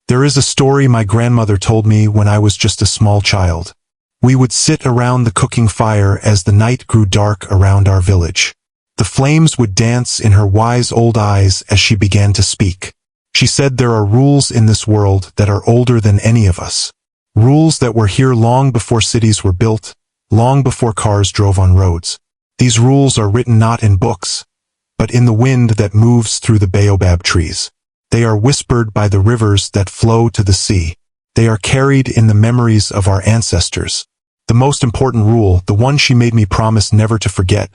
There is a story my grandmother told me when I was just a small child. We would sit around the cooking fire as the night grew dark around our village. The flames would dance in her wise old eyes as she began to speak. She said there are rules in this world that are older than any of us. Rules that were here long before cities were built, long before cars drove on roads. These rules are written not in books, but in the wind that moves through the baobab trees. They are whispered by the rivers that flow to the sea. They are carried in the memories of our ancestors. The most important rule, the one she made me promise never to forget,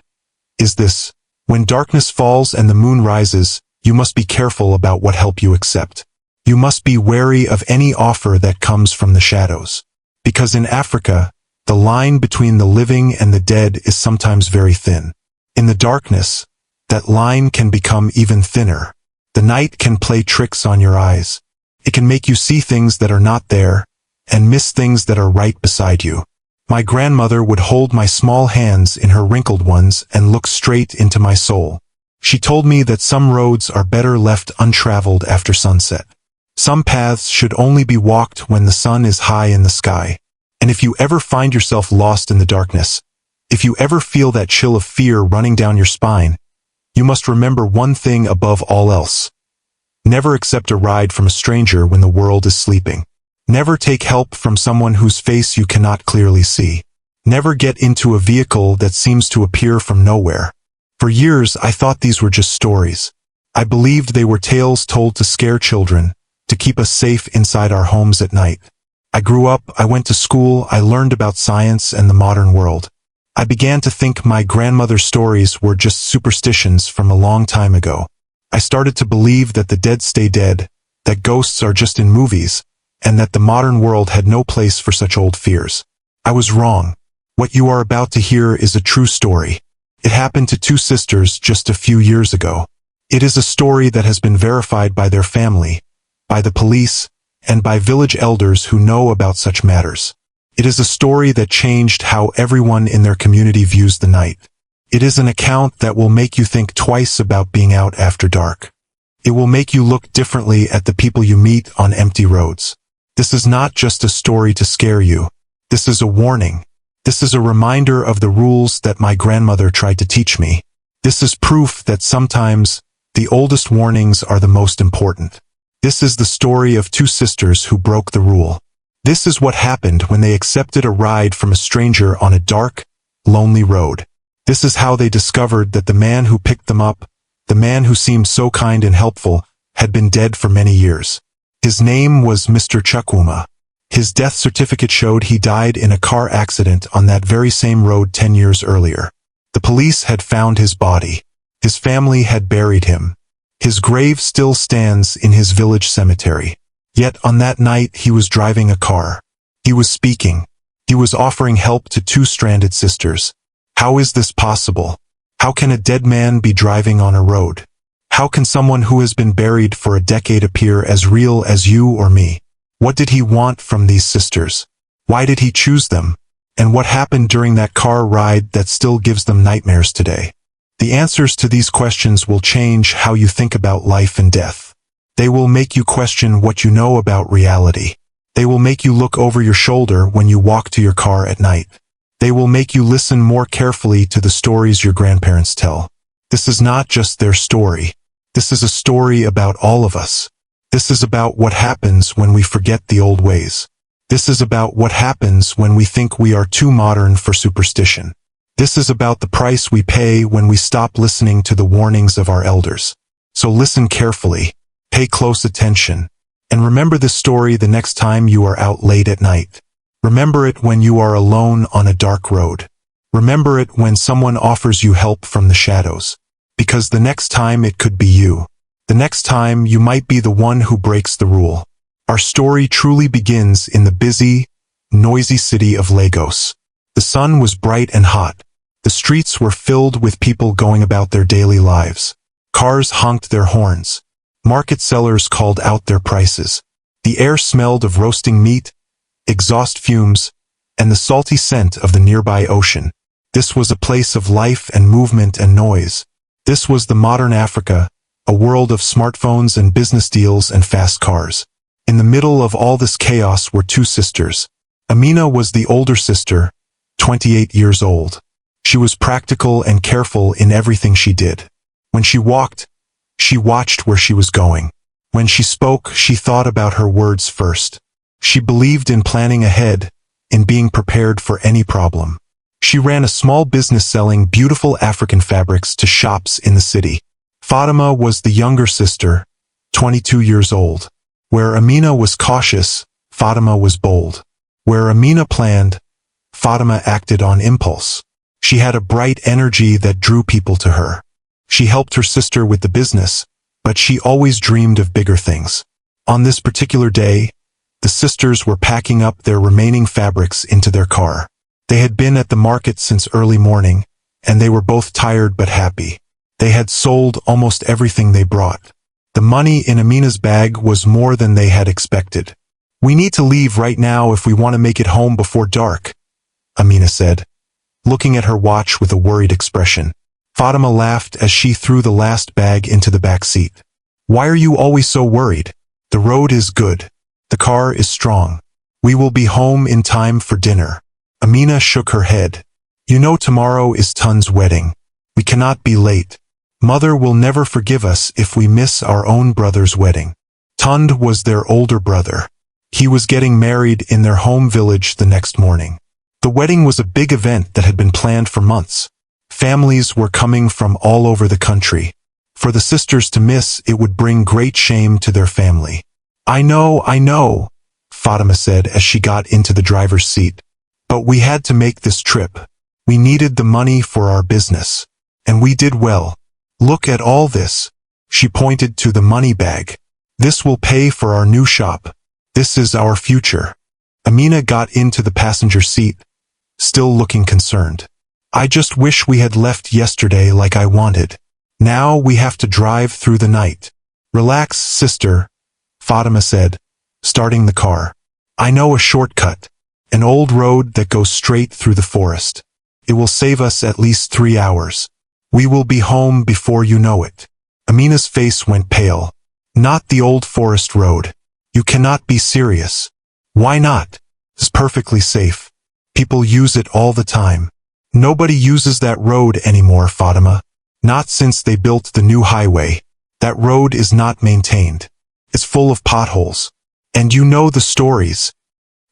is this: when darkness falls and the moon rises, you must be careful about what help you accept. You must be wary of any offer that comes from the shadows. Because in Africa, the line between the living and the dead is sometimes very thin. In the darkness, that line can become even thinner. The night can play tricks on your eyes. It can make you see things that are not there, and miss things that are right beside you. My grandmother would hold my small hands in her wrinkled ones and look straight into my soul. She told me that some roads are better left untraveled after sunset. Some paths should only be walked when the sun is high in the sky. And if you ever find yourself lost in the darkness, if you ever feel that chill of fear running down your spine, you must remember one thing above all else. Never accept a ride from a stranger when the world is sleeping. Never take help from someone whose face you cannot clearly see. Never get into a vehicle that seems to appear from nowhere. For years, I thought these were just stories. I believed they were tales told to scare children, to keep us safe inside our homes at night. I grew up, I went to school, I learned about science and the modern world. I began to think my grandmother's stories were just superstitions from a long time ago. I started to believe that the dead stay dead, that ghosts are just in movies, and that the modern world had no place for such old fears. I was wrong. What you are about to hear is a true story. It happened to two sisters just a few years ago. It is a story that has been verified by their family, by the police, and by village elders who know about such matters. It is a story that changed how everyone in their community views the night. It is an account that will make you think twice about being out after dark. It will make you look differently at the people you meet on empty roads. This is not just a story to scare you. This is a warning. This is a reminder of the rules that my grandmother tried to teach me. This is proof that sometimes the oldest warnings are the most important. This is the story of two sisters who broke the rule. This is what happened when they accepted a ride from a stranger on a dark, lonely road. This is how they discovered that the man who picked them up, the man who seemed so kind and helpful, had been dead for many years. His name was Mr. Chukwuma. His death certificate showed he died in a car accident on that very same road 10 years earlier. The police had found his body. His family had buried him. His grave still stands in his village cemetery. Yet on that night he was driving a car. He was speaking. He was offering help to two stranded sisters. How is this possible? How can a dead man be driving on a road? How can someone who has been buried for a decade appear as real as you or me? What did he want from these sisters? Why did he choose them? And what happened during that car ride that still gives them nightmares today? The answers to these questions will change how you think about life and death. They will make you question what you know about reality. They will make you look over your shoulder when you walk to your car at night. They will make you listen more carefully to the stories your grandparents tell. This is not just their story. This is a story about all of us. This is about what happens when we forget the old ways. This is about what happens when we think we are too modern for superstition. This is about the price we pay when we stop listening to the warnings of our elders. So listen carefully, pay close attention, and remember this story the next time you are out late at night. Remember it when you are alone on a dark road. Remember it when someone offers you help from the shadows. Because the next time it could be you. The next time you might be the one who breaks the rule. Our story truly begins in the busy, noisy city of Lagos. The sun was bright and hot. The streets were filled with people going about their daily lives. Cars honked their horns. Market sellers called out their prices. The air smelled of roasting meat, exhaust fumes, and the salty scent of the nearby ocean. This was a place of life and movement and noise. This was the modern Africa, a world of smartphones and business deals and fast cars. In the middle of all this chaos were two sisters. Amina was the older sister, 28 years old. She was practical and careful in everything she did. When she walked, she watched where she was going. When she spoke, she thought about her words first. She believed in planning ahead, in being prepared for any problem. She ran a small business selling beautiful African fabrics to shops in the city. Fatima was the younger sister, 22 years old. Where Amina was cautious, Fatima was bold. Where Amina planned, Fatima acted on impulse. She had a bright energy that drew people to her. She helped her sister with the business, but she always dreamed of bigger things. On this particular day, the sisters were packing up their remaining fabrics into their car. They had been at the market since early morning, and they were both tired but happy. They had sold almost everything they brought. The money in Amina's bag was more than they had expected. "We need to leave right now if we want to make it home before dark," Amina said, looking at her watch with a worried expression. Fatima laughed as she threw the last bag into the back seat. "Why are you always so worried? The road is good. The car is strong. We will be home in time for dinner." Amina shook her head. "You know tomorrow is Tun's wedding. We cannot be late. Mother will never forgive us if we miss our own brother's wedding." Tund was their older brother. He was getting married in their home village the next morning. The wedding was a big event that had been planned for months. Families were coming from all over the country. For the sisters to miss it would bring great shame to their family. I know, Fatima said as she got into the driver's seat. "But we had to make this trip. We needed the money for our business. And we did well. Look at all this." She pointed to the money bag. "This will pay for our new shop. This is our future." Amina got into the passenger seat, still looking concerned. "I just wish we had left yesterday like I wanted. Now we have to drive through the night." "Relax, sister," Fatima said, starting the car. "I know a shortcut, an old road that goes straight through the forest. It will save us at least 3 hours. We will be home before you know it." Amina's face went pale. "Not the old forest road. You cannot be serious." "Why not? It's perfectly safe. People use it all the time." "Nobody uses that road anymore, Fatima. Not since they built the new highway. That road is not maintained. It's full of potholes. And you know the stories."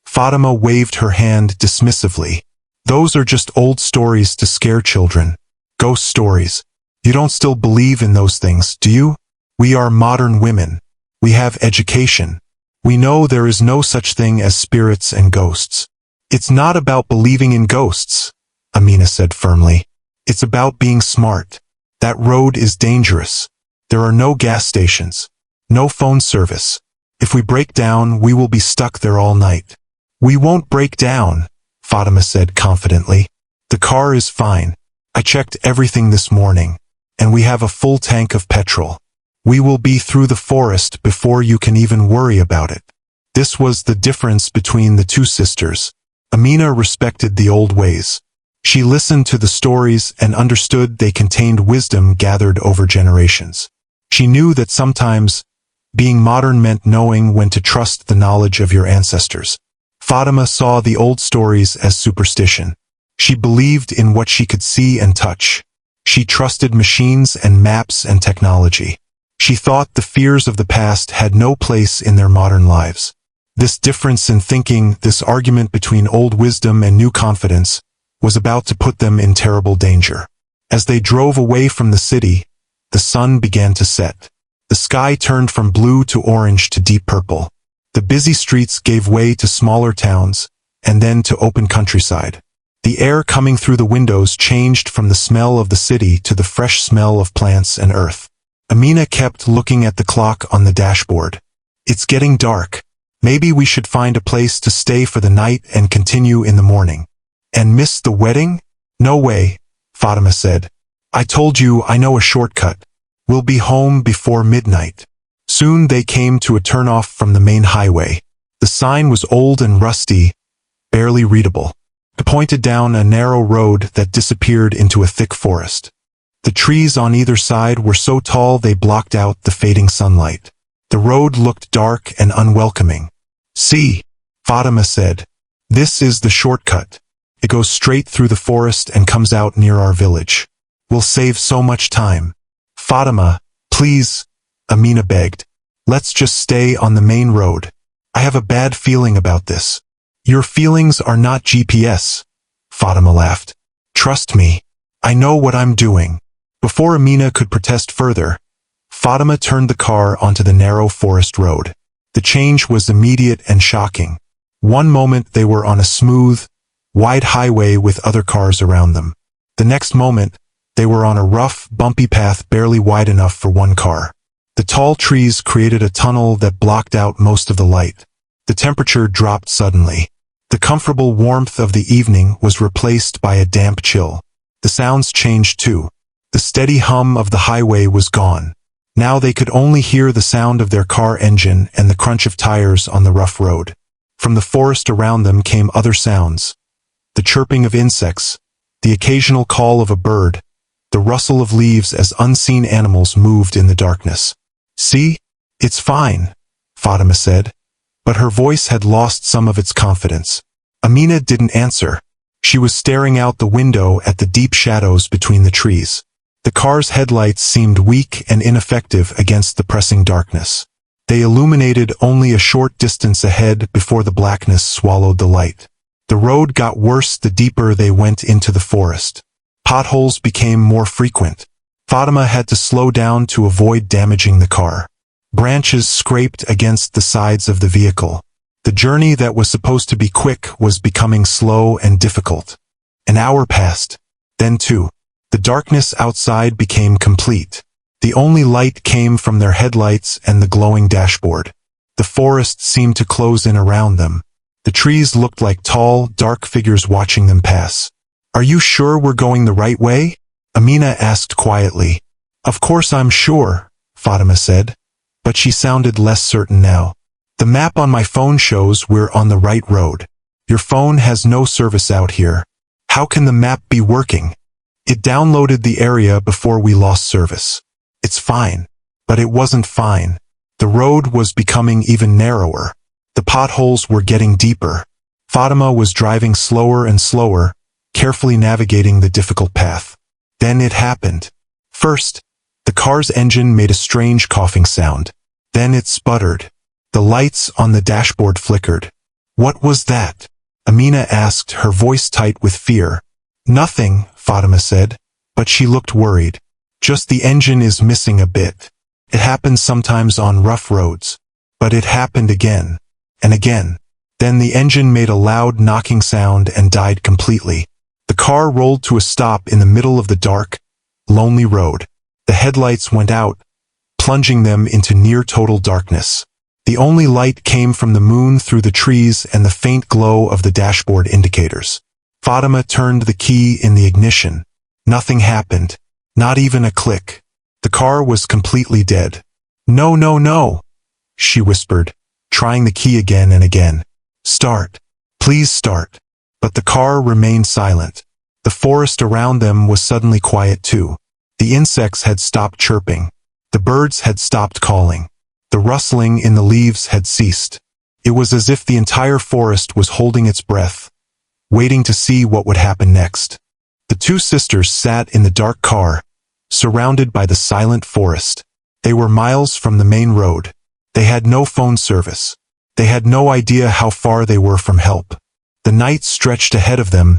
Fatima waved her hand dismissively. "Those are just old stories to scare children. Ghost stories. You don't still believe in those things, do you? We are modern women. We have education. We know there is no such thing as spirits and ghosts." "It's not about believing in ghosts," Amina said firmly. "It's about being smart. That road is dangerous. There are no gas stations. No phone service. If we break down, we will be stuck there all night." "We won't break down," Fatima said confidently. "The car is fine. I checked everything this morning, and we have a full tank of petrol. We will be through the forest before you can even worry about it." This was the difference between the two sisters. Amina respected the old ways. She listened to the stories and understood they contained wisdom gathered over generations. She knew that sometimes being modern meant knowing when to trust the knowledge of your ancestors. Fatima saw the old stories as superstition. She believed in what she could see and touch. She trusted machines and maps and technology. She thought the fears of the past had no place in their modern lives. This difference in thinking, this argument between old wisdom and new confidence, was about to put them in terrible danger. As they drove away from the city, the sun began to set. The sky turned from blue to orange to deep purple. The busy streets gave way to smaller towns, and then to open countryside. The air coming through the windows changed from the smell of the city to the fresh smell of plants and earth. Amina kept looking at the clock on the dashboard. "It's getting dark. Maybe we should find a place to stay for the night and continue in the morning." "And miss the wedding?" "No way," Fatima said. "I told you I know a shortcut. We'll be home before midnight." Soon they came to a turnoff from the main highway. The sign was old and rusty, barely readable. It pointed down a narrow road that disappeared into a thick forest. The trees on either side were so tall they blocked out the fading sunlight. The road looked dark and unwelcoming. "See," Fatima said. "This is the shortcut. It goes straight through the forest and comes out near our village. We'll save so much time." "Fatima, please," Amina begged. "Let's just stay on the main road. I have a bad feeling about this." "Your feelings are not GPS," Fatima laughed. "Trust me. I know what I'm doing." Before Amina could protest further, Fatima turned the car onto the narrow forest road. The change was immediate and shocking. One moment they were on a smooth, wide highway with other cars around them. The next moment, they were on a rough, bumpy path barely wide enough for one car. The tall trees created a tunnel that blocked out most of the light. The temperature dropped suddenly. The comfortable warmth of the evening was replaced by a damp chill. The sounds changed too. The steady hum of the highway was gone. Now they could only hear the sound of their car engine and the crunch of tires on the rough road. From the forest around them came other sounds. The chirping of insects, the occasional call of a bird, the rustle of leaves as unseen animals moved in the darkness. "See? It's fine," Fatima said. But her voice had lost some of its confidence. Amina didn't answer. She was staring out the window at the deep shadows between the trees. The car's headlights seemed weak and ineffective against the pressing darkness. They illuminated only a short distance ahead before the blackness swallowed the light. The road got worse the deeper they went into the forest. Potholes became more frequent. Fatima had to slow down to avoid damaging the car. Branches scraped against the sides of the vehicle. The journey that was supposed to be quick was becoming slow and difficult. An hour passed. Then two. The darkness outside became complete. The only light came from their headlights and the glowing dashboard. The forest seemed to close in around them. The trees looked like tall, dark figures watching them pass. "Are you sure we're going the right way?" Amina asked quietly. "Of course I'm sure," Fatima said. But she sounded less certain now. "The map on my phone shows we're on the right road. Your phone has no service out here. How can the map be working? It downloaded the area before we lost service." "It's fine." But it wasn't fine. The road was becoming even narrower. The potholes were getting deeper. Fatima was driving slower and slower, carefully navigating the difficult path. Then it happened. First, the car's engine made a strange coughing sound. Then it sputtered. The lights on the dashboard flickered. "What was that?" Amina asked, her voice tight with fear. "Nothing," Fatima said, but she looked worried. "Just the engine is missing a bit. It happens sometimes on rough roads." But it happened again. And again. Then the engine made a loud knocking sound and died completely. The car rolled to a stop in the middle of the dark, lonely road. The headlights went out, plunging them into near-total darkness. The only light came from the moon through the trees and the faint glow of the dashboard indicators. Fatima turned the key in the ignition. Nothing happened. Not even a click. The car was completely dead. "No, no, no," she whispered, trying the key again and again. "Start. Please start." But the car remained silent. The forest around them was suddenly quiet too. The insects had stopped chirping. The birds had stopped calling. The rustling in the leaves had ceased. It was as if the entire forest was holding its breath, waiting to see what would happen next. The two sisters sat in the dark car, surrounded by the silent forest. They were miles from the main road. They had no phone service. They had no idea how far they were from help. The night stretched ahead of them,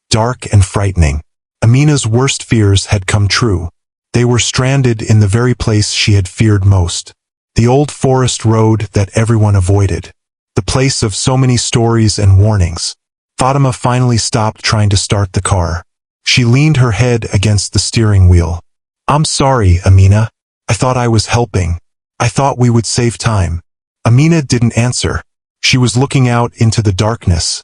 dark and frightening. Amina's worst fears had come true. They were stranded in the very place she had feared most. The old forest road that everyone avoided. The place of so many stories and warnings. Fatima finally stopped trying to start the car. She leaned her head against the steering wheel. "I'm sorry, Amina. I thought I was helping. I thought we would save time." Amina didn't answer. She was looking out into the darkness,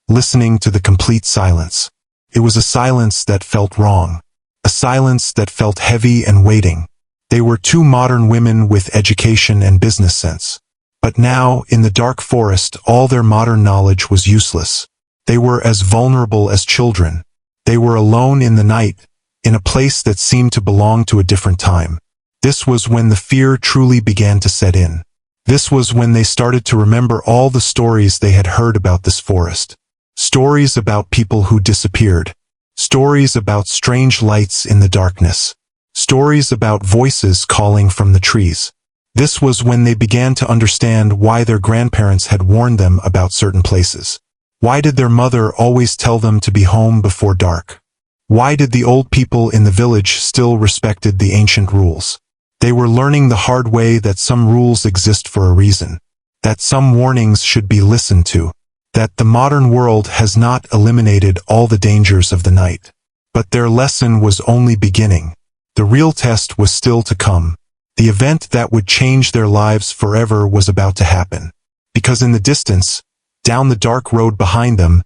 listening to the complete silence. It was a silence that felt wrong. A silence that felt heavy and waiting. They were two modern women with education and business sense. But now, in the dark forest, all their modern knowledge was useless. They were as vulnerable as children. They were alone in the night, in a place that seemed to belong to a different time. This was when the fear truly began to set in. This was when they started to remember all the stories they had heard about this forest. Stories about people who disappeared. Stories about strange lights in the darkness. Stories about voices calling from the trees. This was when they began to understand why their grandparents had warned them about certain places. Why did their mother always tell them to be home before dark? Why did the old people in the village still respected the ancient rules? They were learning the hard way that some rules exist for a reason, that some warnings should be listened to, that the modern world has not eliminated all the dangers of the night. But their lesson was only beginning. The real test was still to come. The event that would change their lives forever was about to happen. Because in the distance, down the dark road behind them,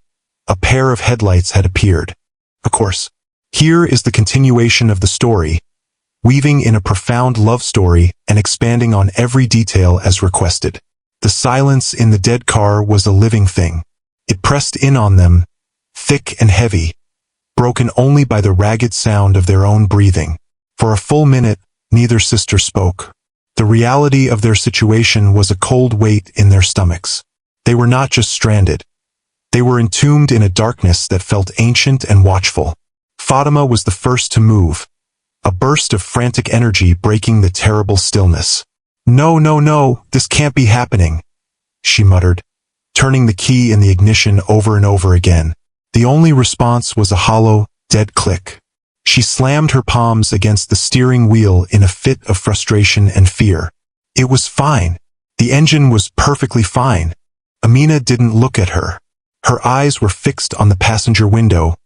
a pair of headlights had appeared. Of course, here is the continuation of the story, weaving in a profound love story and expanding on every detail as requested. The silence in the dead car was a living thing. It pressed in on them, thick and heavy, broken only by the ragged sound of their own breathing. For a full minute, neither sister spoke. The reality of their situation was a cold weight in their stomachs. They were not just stranded. They were entombed in a darkness that felt ancient and watchful. Fatima was the first to move, a burst of frantic energy breaking the terrible stillness. "No, no, no, this can't be happening," she muttered, turning the key in the ignition over and over again. The only response was a hollow, dead click. She slammed her palms against the steering wheel in a fit of frustration and fear. It was fine. The engine was perfectly fine. Amina didn't look at her. Her eyes were fixed on the passenger window,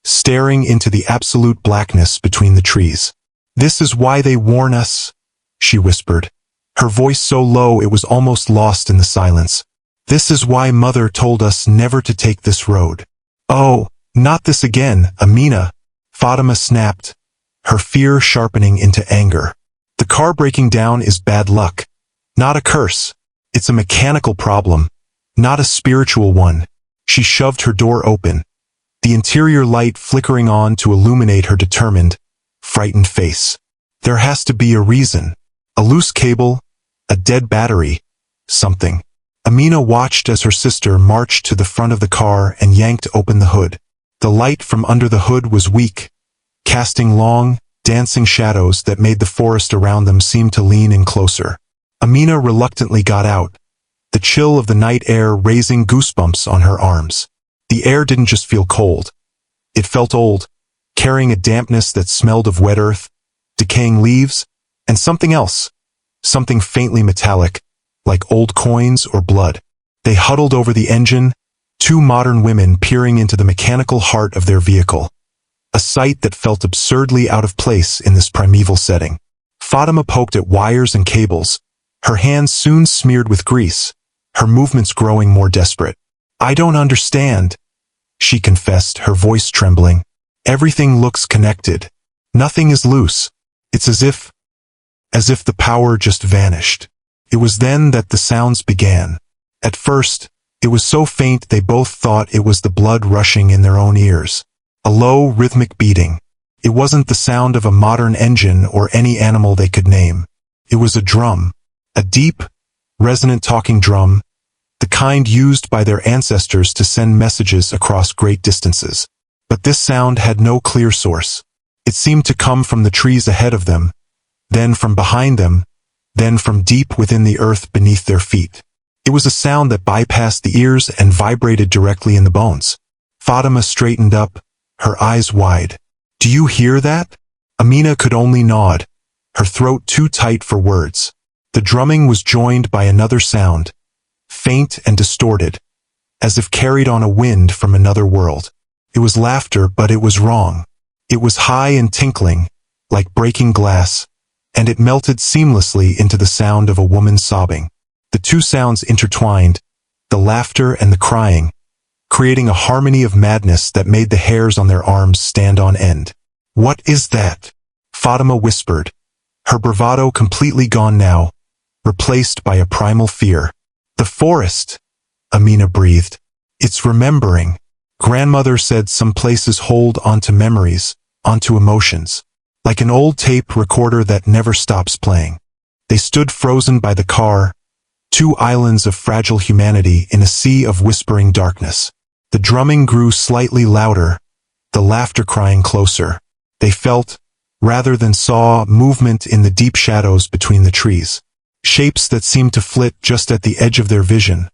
staring into the absolute blackness between the trees. "This is why they warn us," she whispered, her voice so low it was almost lost in the silence. "This is why Mother told us never to take this road." "Oh, not this again, Amina," Fatima snapped, her fear sharpening into anger. "The car breaking down is bad luck, not a curse. It's a mechanical problem, not a spiritual one." She shoved her door open, the interior light flickering on to illuminate her determined, frightened face. "There has to be a reason. A loose cable, a dead battery, something." Amina watched as her sister marched to the front of the car and yanked open the hood. The light from under the hood was weak, casting long, dancing shadows that made the forest around them seem to lean in closer. Amina reluctantly got out, the chill of the night air raising goosebumps on her arms. The air didn't just feel cold. It felt old, carrying a dampness that smelled of wet earth, decaying leaves, and something else, something faintly metallic, like old coins or blood. They huddled over the engine, two modern women peering into the mechanical heart of their vehicle, a sight that felt absurdly out of place in this primeval setting. Fatima poked at wires and cables, her hands soon smeared with grease, her movements growing more desperate. "I don't understand," she confessed, her voice trembling. "Everything looks connected. Nothing is loose. It's as if the power just vanished." It was then that the sounds began. At first, it was so faint they both thought it was the blood rushing in their own ears. A low, rhythmic beating. It wasn't the sound of a modern engine or any animal they could name. It was a drum. A deep, resonant talking drum, the kind used by their ancestors to send messages across great distances. But this sound had no clear source. It seemed to come from the trees ahead of them, then from behind them, then from deep within the earth beneath their feet. It was a sound that bypassed the ears and vibrated directly in the bones. Fatima straightened up, her eyes wide. "Do you hear that?" Amina could only nod, her throat too tight for words. The drumming was joined by another sound, faint and distorted, as if carried on a wind from another world. It was laughter, but it was wrong. It was high and tinkling, like breaking glass, and it melted seamlessly into the sound of a woman sobbing. The two sounds intertwined, the laughter and the crying, creating a harmony of madness that made the hairs on their arms stand on end. "What is that?" Fatima whispered, her bravado completely gone now, replaced by a primal fear. "The forest," Amina breathed. "It's remembering." Grandmother said some places hold onto memories, onto emotions, like an old tape recorder that never stops playing. They stood frozen by the car, two islands of fragile humanity in a sea of whispering darkness. The drumming grew slightly louder, the laughter crying closer. They felt, rather than saw, movement in the deep shadows between the trees. Shapes that seemed to flit just at the edge of their vision.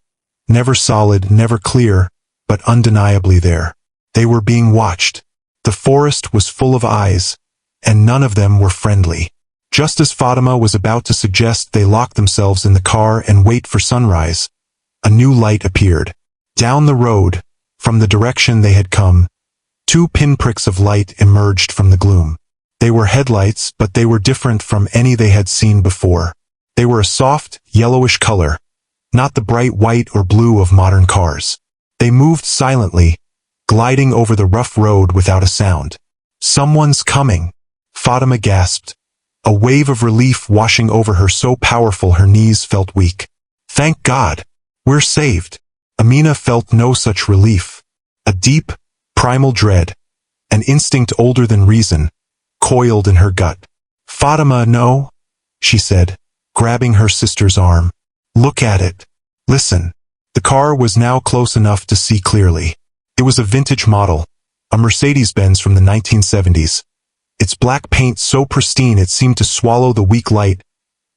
Never solid, never clear, but undeniably there. They were being watched. The forest was full of eyes, and none of them were friendly. Just as Fatima was about to suggest they lock themselves in the car and wait for sunrise, a new light appeared. Down the road, from the direction they had come, two pinpricks of light emerged from the gloom. They were headlights, but they were different from any they had seen before. They were a soft, yellowish color, not the bright white or blue of modern cars. They moved silently, gliding over the rough road without a sound. "Someone's coming," Fatima gasped, a wave of relief washing over her so powerful her knees felt weak. "Thank God, we're saved." Amina felt no such relief. A deep, primal dread, an instinct older than reason, coiled in her gut. "Fatima, no," she said, grabbing her sister's arm. "Look at it. Listen." The car was now close enough to see clearly. It was a vintage model, a Mercedes-Benz from the 1970s. Its black paint so pristine it seemed to swallow the weak light,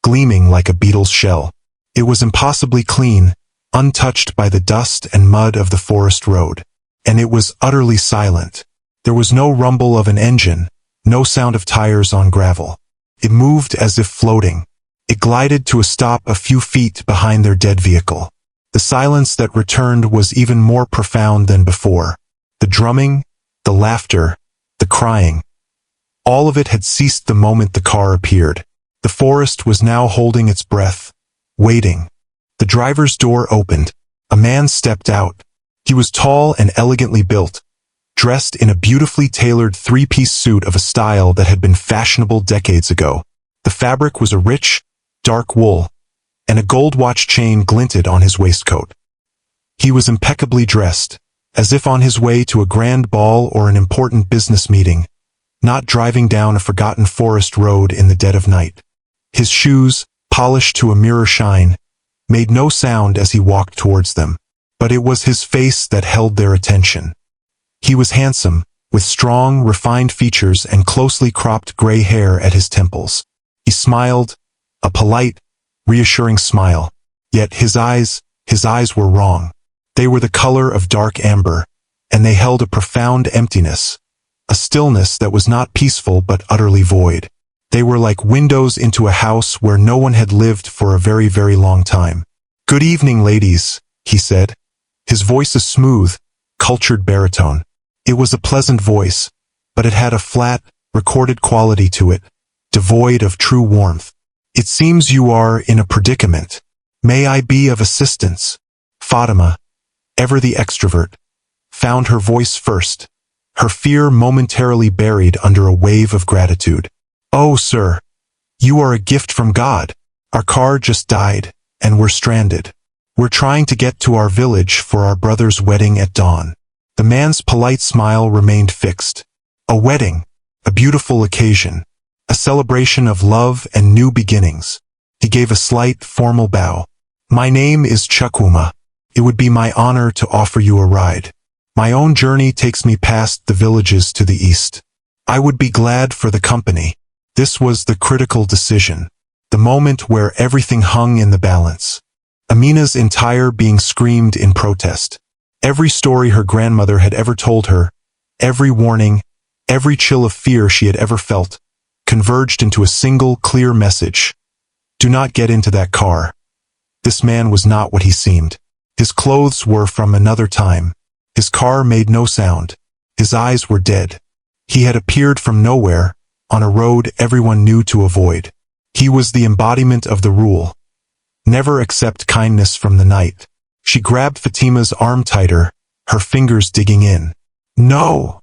gleaming like a beetle's shell. It was impossibly clean, untouched by the dust and mud of the forest road. And it was utterly silent. There was no rumble of an engine, no sound of tires on gravel. It moved as if floating. It glided to a stop a few feet behind their dead vehicle. The silence that returned was even more profound than before. The drumming, the laughter, the crying. All of it had ceased the moment the car appeared. The forest was now holding its breath, waiting. The driver's door opened. A man stepped out. He was tall and elegantly built, dressed in a beautifully tailored three-piece suit of a style that had been fashionable decades ago. The fabric was a rich, dark wool, and a gold watch chain glinted on his waistcoat. He was impeccably dressed, as if on his way to a grand ball or an important business meeting, not driving down a forgotten forest road in the dead of night. His shoes, polished to a mirror shine, made no sound as he walked towards them, but it was his face that held their attention. He was handsome, with strong, refined features and closely cropped gray hair at his temples. He smiled, a polite, reassuring smile, yet his eyes were wrong. They were the color of dark amber, and they held a profound emptiness, a stillness that was not peaceful but utterly void. They were like windows into a house where no one had lived for a very, very long time. "Good evening, ladies," he said, his voice a smooth, cultured baritone. It was a pleasant voice, but it had a flat, recorded quality to it, devoid of true warmth. "It seems you are in a predicament. May I be of assistance?" Fatima, ever the extrovert, found her voice first, her fear momentarily buried under a wave of gratitude. "Oh, sir, you are a gift from God. Our car just died, and we're stranded. We're trying to get to our village for our brother's wedding at dawn." The man's polite smile remained fixed. A wedding, a beautiful occasion, a celebration of love and new beginnings. He gave a slight, formal bow. "My name is Chukwuma. It would be my honor to offer you a ride. My own journey takes me past the villages to the east. I would be glad for the company." This was the critical decision, the moment where everything hung in the balance. Amina's entire being screamed in protest. Every story her grandmother had ever told her, every warning, every chill of fear she had ever felt, converged into a single clear message. Do not get into that car. This man was not what he seemed. His clothes were from another time. His car made no sound. His eyes were dead. He had appeared from nowhere, on a road everyone knew to avoid. He was the embodiment of the rule. Never accept kindness from the night. She grabbed Fatima's arm tighter, her fingers digging in. "No,"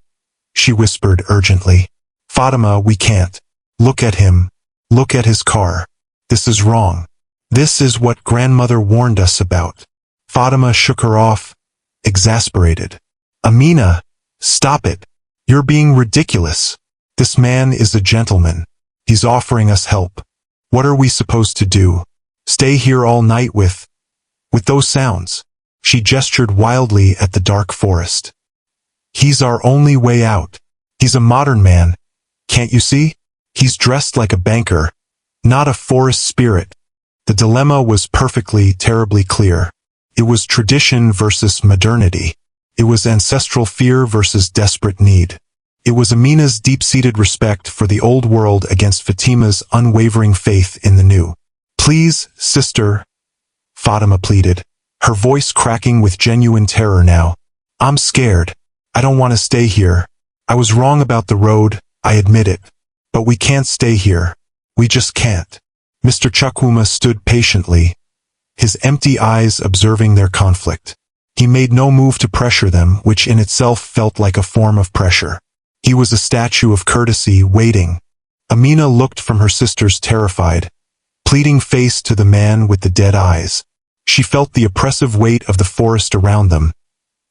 she whispered urgently. "Fatima, we can't. Look at him. Look at his car. This is wrong. This is what grandmother warned us about." Fatima shook her off, exasperated. "Amina, stop it. You're being ridiculous. This man is a gentleman. He's offering us help. What are we supposed to do? Stay here all night with With those sounds, she gestured wildly at the dark forest. He's our only way out. He's a modern man. Can't you see? He's dressed like a banker, not a forest spirit. The dilemma was perfectly, terribly clear. It was tradition versus modernity. It was ancestral fear versus desperate need. It was Amina's deep-seated respect for the old world against Fatima's unwavering faith in the new. Please, sister, Fatima pleaded, her voice cracking with genuine terror now. I'm scared. I don't want to stay here. I was wrong about the road, I admit it. But we can't stay here. We just can't. Mr. Chukwuma stood patiently, his empty eyes observing their conflict. He made no move to pressure them, which in itself felt like a form of pressure. He was a statue of courtesy, waiting. Amina looked from her sister's terrified, pleading face to the man with the dead eyes. She felt the oppressive weight of the forest around them,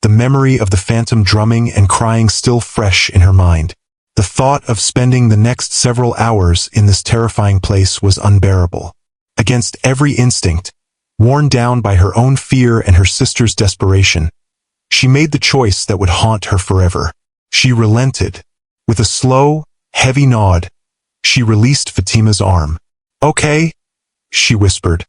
the memory of the phantom drumming and crying still fresh in her mind. The thought of spending the next several hours in this terrifying place was unbearable. Against every instinct, worn down by her own fear and her sister's desperation, she made the choice that would haunt her forever. She relented. With a slow, heavy nod, she released Fatima's arm. Okay, she whispered,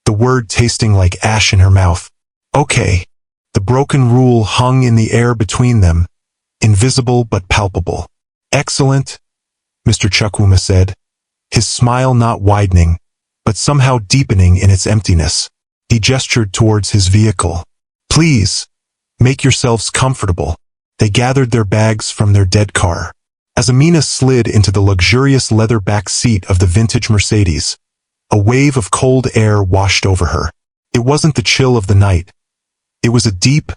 the word tasting like ash in her mouth. Okay. The broken rule hung in the air between them, invisible but palpable. Excellent, Mr. Chukwuma said, his smile not widening, but somehow deepening in its emptiness. He gestured towards his vehicle. Please, make yourselves comfortable. They gathered their bags from their dead car. As Amina slid into the luxurious leather back seat of the vintage Mercedes, a wave of cold air washed over her. It wasn't the chill of the night. It was a deep,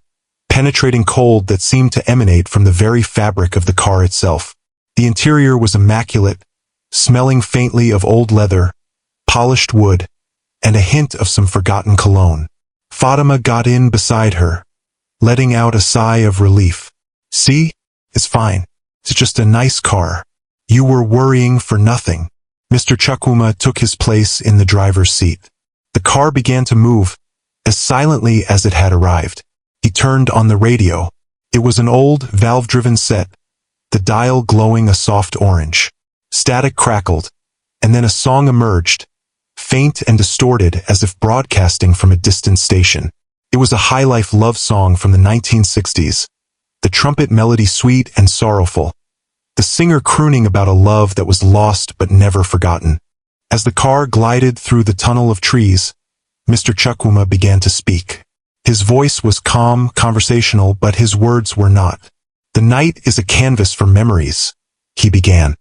penetrating cold that seemed to emanate from the very fabric of the car itself. The interior was immaculate, smelling faintly of old leather, polished wood, and a hint of some forgotten cologne. Fatima got in beside her, letting out a sigh of relief. See? It's fine. It's just a nice car. You were worrying for nothing. Mr. Chukwuma took his place in the driver's seat. The car began to move, as silently as it had arrived. He turned on the radio. It was an old, valve-driven set, the dial glowing a soft orange. Static crackled, and then a song emerged, faint and distorted as if broadcasting from a distant station. It was a high-life love song from the 1960s, the trumpet melody sweet and sorrowful, the singer crooning about a love that was lost but never forgotten. As the car glided through the tunnel of trees, Mr. Chukwuma began to speak. His voice was calm, conversational, but his words were not. The night is a canvas for memories, he began,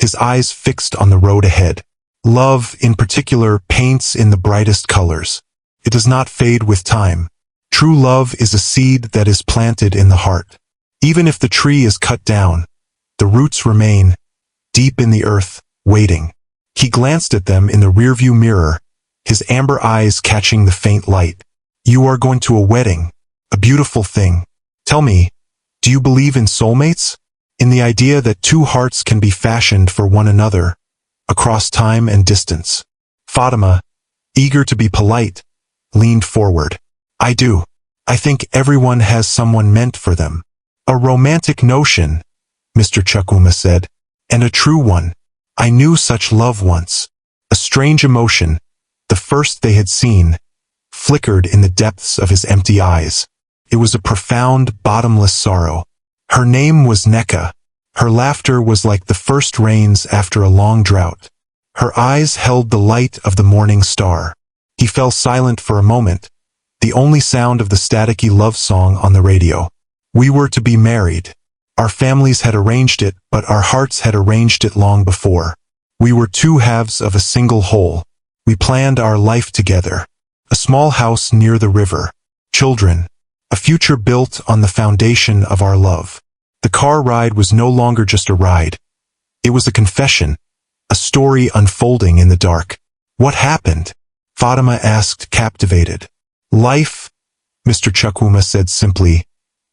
his eyes fixed on the road ahead. Love, in particular, paints in the brightest colors. It does not fade with time. True love is a seed that is planted in the heart. Even if the tree is cut down, the roots remain, deep in the earth, waiting. He glanced at them in the rearview mirror, his amber eyes catching the faint light. You are going to a wedding, a beautiful thing. Tell me, do you believe in soulmates? In the idea that two hearts can be fashioned for one another, across time and distance? Fatima, eager to be polite, leaned forward. I do. I think everyone has someone meant for them. A romantic notion, Mr. Chukwuma said, and a true one. I knew such love once. A strange emotion, the first they had seen, flickered in the depths of his empty eyes. It was a profound, bottomless sorrow. Her name was Neka. Her laughter was like the first rains after a long drought. Her eyes held the light of the morning star. He fell silent for a moment, the only sound of the staticky love song on the radio. We were to be married. Our families had arranged it, but our hearts had arranged it long before. We were two halves of a single whole. We planned our life together. A small house near the river. Children. A future built on the foundation of our love. The car ride was no longer just a ride. It was a confession, a story unfolding in the dark. What happened? Fatima asked, captivated. Life, Mr. Chukwuma said simply,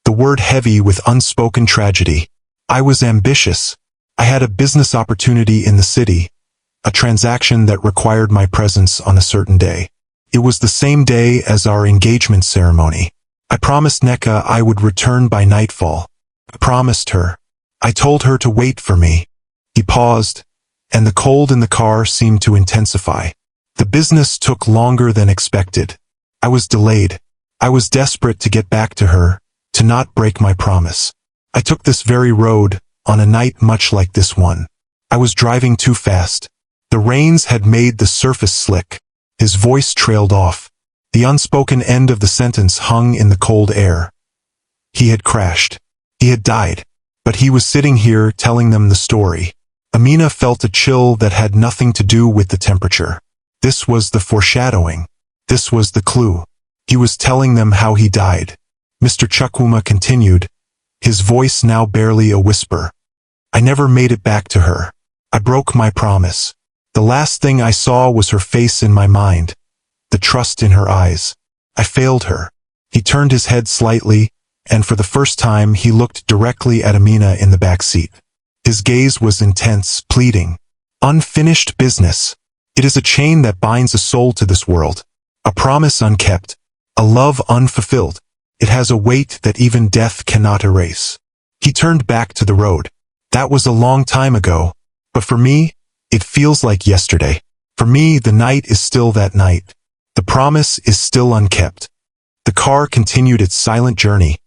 the word heavy with unspoken tragedy. I was ambitious. I had a business opportunity in the city, a transaction that required my presence on a certain day. It was the same day as our engagement ceremony. I promised Neka I would return by nightfall. I promised her. I told her to wait for me. He paused, and the cold in the car seemed to intensify. The business took longer than expected. I was delayed. I was desperate to get back to her, to not break my promise. I took this very road, on a night much like this one. I was driving too fast. The rains had made the surface slick. His voice trailed off. The unspoken end of the sentence hung in the cold air. He had crashed. He had died. But he was sitting here telling them the story. Amina felt a chill that had nothing to do with the temperature. This was the foreshadowing. This was the clue. He was telling them how he died. Mr. Chukwuma continued, his voice now barely a whisper. I never made it back to her. I broke my promise. The last thing I saw was her face in my mind, the trust in her eyes. I failed her. He turned his head slightly, and for the first time he looked directly at Amina in the back seat. His gaze was intense, pleading. Unfinished business. It is a chain that binds a soul to this world. A promise unkept. A love unfulfilled. It has a weight that even death cannot erase. He turned back to the road. That was a long time ago. But for me, it feels like yesterday. For me, the night is still that night. The promise is still unkept. The car continued its silent journey,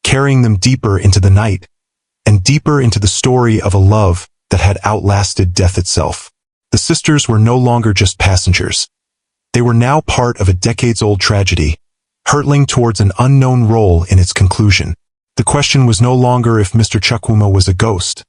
carrying them deeper into the night, and deeper into the story of a love that had outlasted death itself. The sisters were no longer just passengers. They were now part of a decades-old tragedy, hurtling towards an unknown role in its conclusion. The question was no longer if Mr. Chukwuma was a ghost,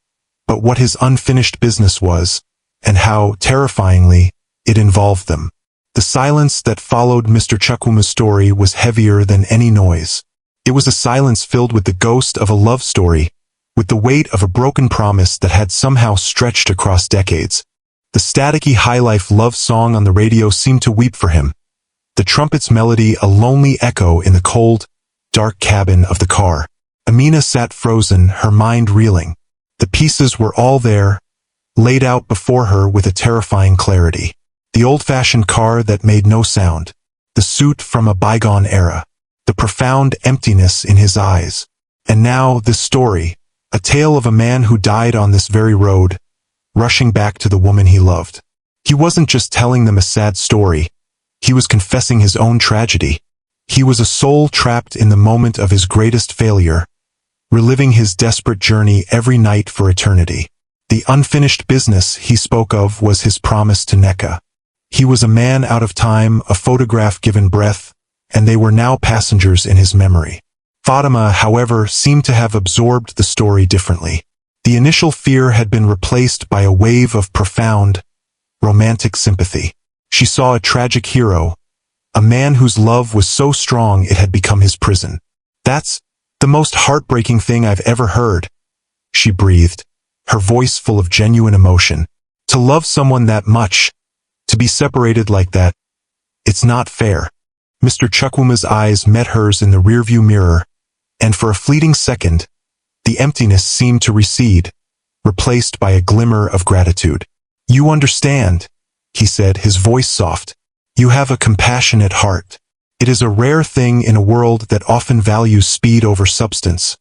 but what his unfinished business was, and how, terrifyingly, it involved them. The silence that followed Mr. Chukwuma's story was heavier than any noise. It was a silence filled with the ghost of a love story, with the weight of a broken promise that had somehow stretched across decades. The staticky high-life love song on the radio seemed to weep for him. The trumpet's melody a lonely echo in the cold, dark cabin of the car. Amina sat frozen, her mind reeling. The pieces were all there, laid out before her with a terrifying clarity. The old-fashioned car that made no sound. The suit from a bygone era. The profound emptiness in his eyes. And now this story, a tale of a man who died on this very road, rushing back to the woman he loved. He wasn't just telling them a sad story. He was confessing his own tragedy. He was a soul trapped in the moment of his greatest failure, reliving his desperate journey every night for eternity. The unfinished business he spoke of was his promise to Neka. He was a man out of time, a photograph given breath, and they were now passengers in his memory. Fatima, however, seemed to have absorbed the story differently. The initial fear had been replaced by a wave of profound, romantic sympathy. She saw a tragic hero, a man whose love was so strong it had become his prison. That's the most heartbreaking thing I've ever heard, she breathed, her voice full of genuine emotion. To love someone that much, to be separated like that, it's not fair. Mr. Chukwuma's eyes met hers in the rearview mirror, and for a fleeting second, the emptiness seemed to recede, replaced by a glimmer of gratitude. You understand, he said, his voice soft. You have a compassionate heart. It is a rare thing in a world that often values speed over substance,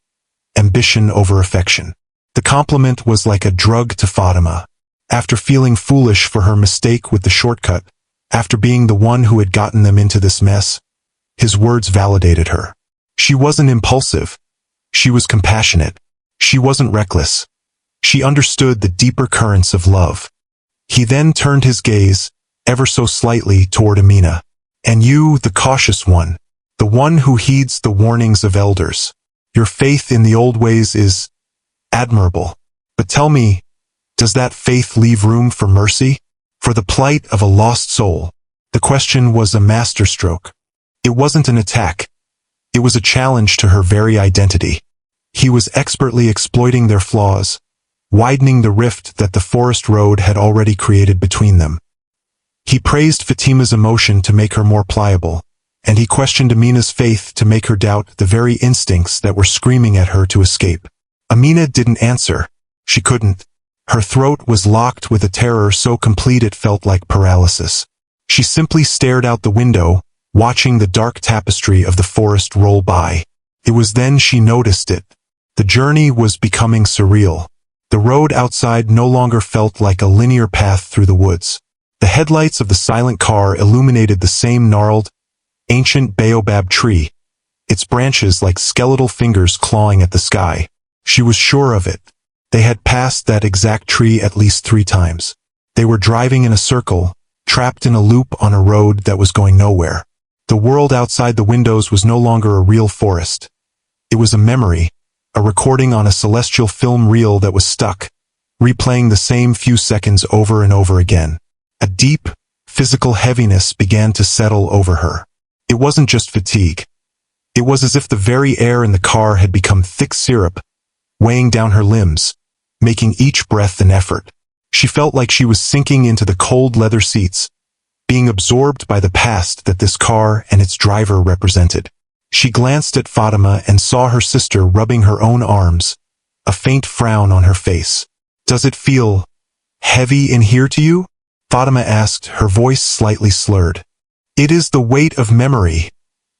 ambition over affection. The compliment was like a drug to Fatima. After feeling foolish for her mistake with the shortcut, after being the one who had gotten them into this mess, his words validated her. She wasn't impulsive. She was compassionate. She wasn't reckless. She understood the deeper currents of love. He then turned his gaze, ever so slightly, toward Amina. And you, the cautious one, the one who heeds the warnings of elders. Your faith in the old ways is admirable. But tell me, does that faith leave room for mercy? For the plight of a lost soul? The question was a masterstroke. It wasn't an attack. It was a challenge to her very identity. He was expertly exploiting their flaws, widening the rift that the forest road had already created between them. He praised Fatima's emotion to make her more pliable, and he questioned Amina's faith to make her doubt the very instincts that were screaming at her to escape. Amina didn't answer. She couldn't. Her throat was locked with a terror so complete it felt like paralysis. She simply stared out the window, watching the dark tapestry of the forest roll by. It was then she noticed it. The journey was becoming surreal. The road outside no longer felt like a linear path through the woods. The headlights of the silent car illuminated the same gnarled, ancient baobab tree, its branches like skeletal fingers clawing at the sky. She was sure of it. They had passed that exact tree at least 3 times. They were driving in a circle, trapped in a loop on a road that was going nowhere. The world outside the windows was no longer a real forest. It was a memory, a recording on a celestial film reel that was stuck, replaying the same few seconds over and over again. A deep, physical heaviness began to settle over her. It wasn't just fatigue. It was as if the very air in the car had become thick syrup, weighing down her limbs, making each breath an effort. She felt like she was sinking into the cold leather seats, being absorbed by the past that this car and its driver represented. She glanced at Fatima and saw her sister rubbing her own arms, a faint frown on her face. "Does it feel heavy in here to you?" Fatima asked, her voice slightly slurred. "It is the weight of memory,"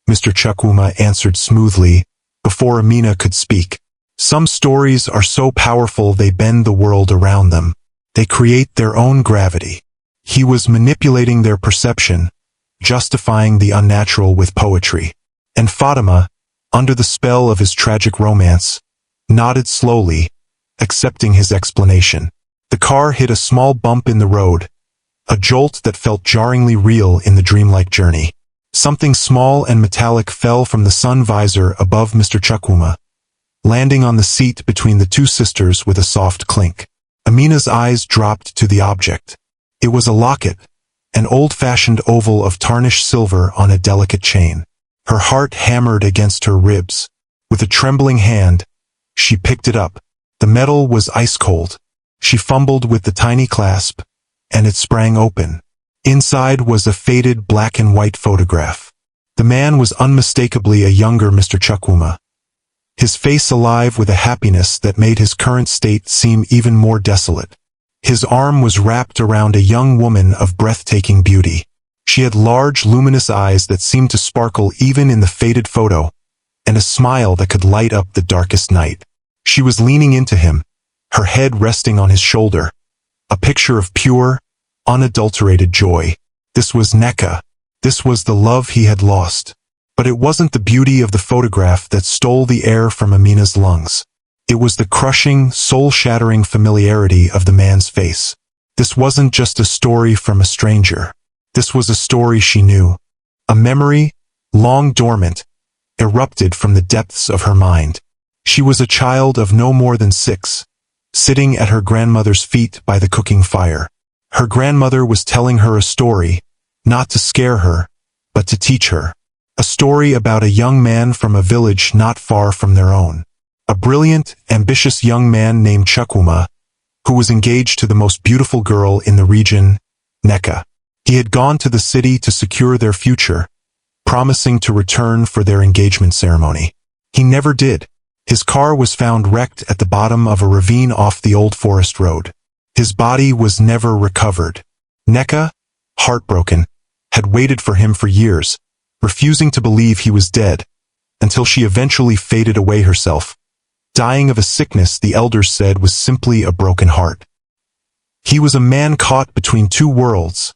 Mr. Chukwuma answered smoothly, before Amina could speak. "Some stories are so powerful they bend the world around them. They create their own gravity." He was manipulating their perception, justifying the unnatural with poetry. And Fatima, under the spell of his tragic romance, nodded slowly, accepting his explanation. The car hit a small bump in the road, a jolt that felt jarringly real in the dreamlike journey. Something small and metallic fell from the sun visor above Mr. Chukwuma, landing on the seat between the 2 sisters with a soft clink. Amina's eyes dropped to the object. It was a locket, an old-fashioned oval of tarnished silver on a delicate chain. Her heart hammered against her ribs. With a trembling hand, she picked it up. The metal was ice-cold. She fumbled with the tiny clasp, and it sprang open. Inside was a faded black and white photograph. The man was unmistakably a younger Mr. Chukwuma, his face alive with a happiness that made his current state seem even more desolate. His arm was wrapped around a young woman of breathtaking beauty. She had large, luminous eyes that seemed to sparkle even in the faded photo, and a smile that could light up the darkest night. She was leaning into him, her head resting on his shoulder, a picture of pure, unadulterated joy. This was Nneka. This was the love he had lost. But it wasn't the beauty of the photograph that stole the air from Amina's lungs. It was the crushing, soul-shattering familiarity of the man's face. This wasn't just a story from a stranger. This was a story she knew. A memory, long dormant, erupted from the depths of her mind. She was a child of no more than 6, sitting at her grandmother's feet by the cooking fire. Her grandmother was telling her a story, not to scare her, but to teach her. A story about a young man from a village not far from their own. A brilliant, ambitious young man named Chukwuma, who was engaged to the most beautiful girl in the region, Nneka. He had gone to the city to secure their future, promising to return for their engagement ceremony. He never did. His car was found wrecked at the bottom of a ravine off the old forest road. His body was never recovered. Nneka, heartbroken, had waited for him for years, refusing to believe he was dead, until she eventually faded away herself, dying of a sickness the elders said was simply a broken heart. He was a man caught between 2 worlds,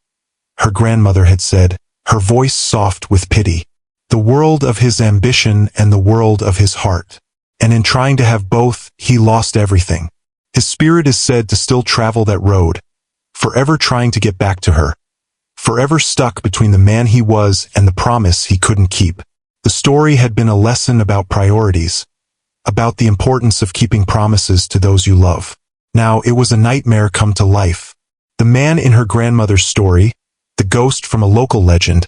her grandmother had said, her voice soft with pity. The world of his ambition and the world of his heart. And in trying to have both, he lost everything. His spirit is said to still travel that road, forever trying to get back to her, forever stuck between the man he was and the promise he couldn't keep. The story had been a lesson about priorities, about the importance of keeping promises to those you love. Now it was a nightmare come to life. The man in her grandmother's story, the ghost from a local legend,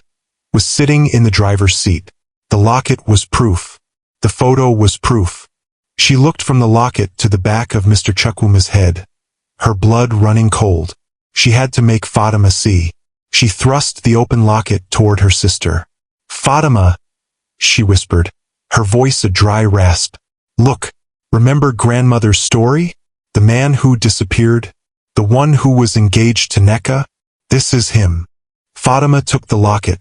was sitting in the driver's seat. The locket was proof. The photo was proof. She looked from the locket to the back of Mr. Chukwuma's head, her blood running cold. She had to make Fatima see. She thrust the open locket toward her sister. "Fatima," she whispered, her voice a dry rasp. "Look, remember grandmother's story? The man who disappeared? The one who was engaged to Nneka? This is him." Fatima took the locket,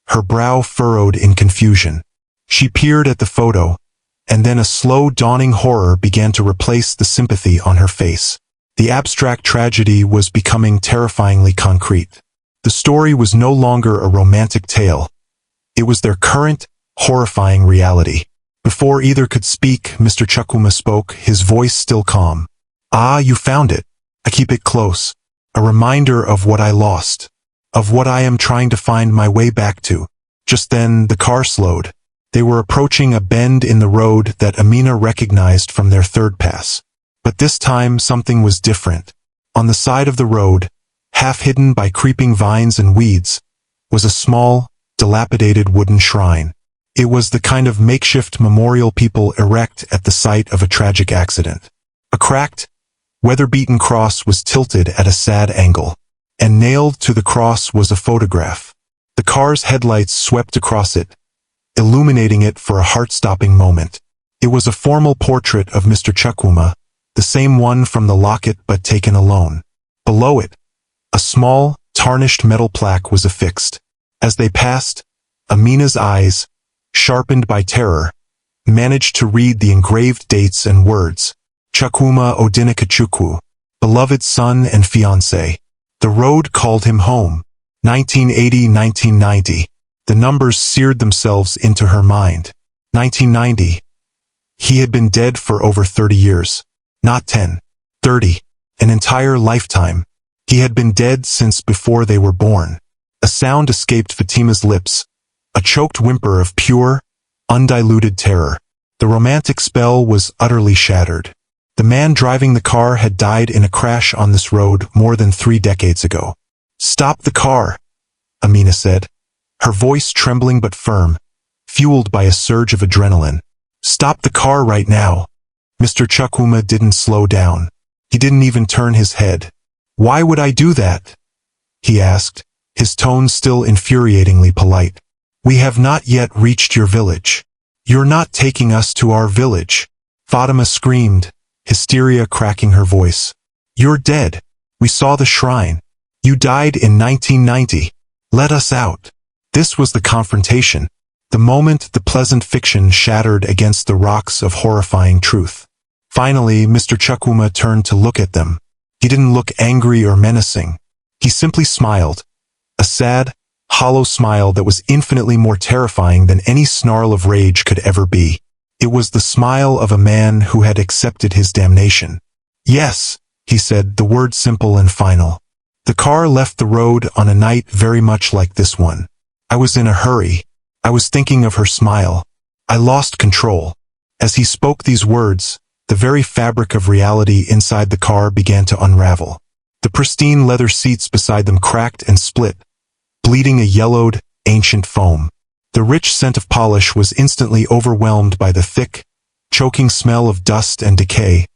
her brow furrowed in confusion. She peered at the photo, and then a slow dawning horror began to replace the sympathy on her face. The abstract tragedy was becoming terrifyingly concrete. The story was no longer a romantic tale. It was their current, horrifying reality. Before either could speak, Mr. Chukwuma spoke, his voice still calm. "Ah, you found it. I keep it close. A reminder of what I lost. Of what I am trying to find my way back to." Just then, the car slowed. They were approaching a bend in the road that Amina recognized from their third pass. But this time, something was different. On the side of the road, half hidden by creeping vines and weeds, was a small, dilapidated wooden shrine. It was the kind of makeshift memorial people erect at the site of a tragic accident. A cracked, weather-beaten cross was tilted at a sad angle, and nailed to the cross was a photograph. The car's headlights swept across it, illuminating it for a heart-stopping moment. It was a formal portrait of Mr. Chukwuma, the same one from the locket but taken alone. Below it, a small, tarnished metal plaque was affixed. As they passed, Amina's eyes, sharpened by terror, managed to read the engraved dates and words. Chukwuma Odinakachukwu, beloved son and fiancé. The road called him home. 1980-1990. The numbers seared themselves into her mind. 1990. He had been dead for over 30 years. Not 10. 30. An entire lifetime. He had been dead since before they were born. A sound escaped Fatima's lips. A choked whimper of pure, undiluted terror. The romantic spell was utterly shattered. The man driving the car had died in a crash on this road more than 3 decades ago. "Stop the car," Amina said, her voice trembling but firm, fueled by a surge of adrenaline. "Stop the car right now." Mr. Chukwuma didn't slow down. He didn't even turn his head. "Why would I do that?" he asked, his tone still infuriatingly polite. "We have not yet reached your village. You're not taking us to our village," Fatima screamed, hysteria cracking her voice. "You're dead. We saw the shrine. You died in 1990. Let us out." This was the confrontation. The moment the pleasant fiction shattered against the rocks of horrifying truth. Finally, Mr. Chukwuma turned to look at them. He didn't look angry or menacing. He simply smiled. A sad, hollow smile that was infinitely more terrifying than any snarl of rage could ever be. It was the smile of a man who had accepted his damnation. "Yes," he said, the word simple and final. "The car left the road on a night very much like this one. I was in a hurry. I was thinking of her smile. I lost control." As he spoke these words, the very fabric of reality inside the car began to unravel. The pristine leather seats beside them cracked and split, bleeding a yellowed, ancient foam. The rich scent of polish was instantly overwhelmed by the thick, choking smell of dust and decay,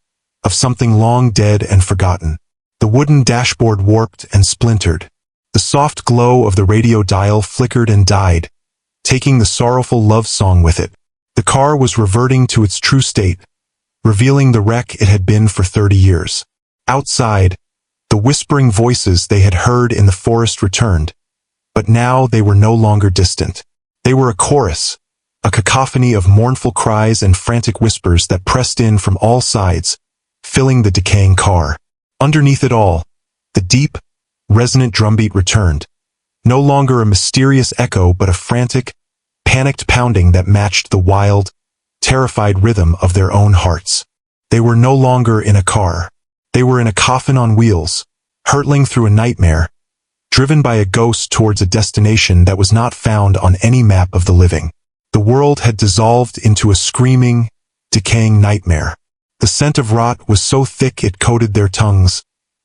of something long dead and forgotten. The wooden dashboard warped and splintered. The soft glow of the radio dial flickered and died, taking the sorrowful love song with it. The car was reverting to its true state, revealing the wreck it had been for 30 years. Outside, the whispering voices they had heard in the forest returned, but now they were no longer distant. They were a chorus, a cacophony of mournful cries and frantic whispers that pressed in from all sides, filling the decaying car. Underneath it all, the deep, resonant drumbeat returned, no longer a mysterious echo but a frantic, panicked pounding that matched the wild, terrified rhythm of their own hearts. They were no longer in a car. They were in a coffin on wheels, hurtling through a nightmare, driven by a ghost towards a destination that was not found on any map of the living. The world had dissolved into a screaming, decaying nightmare. The scent of rot was so thick it coated their tongues,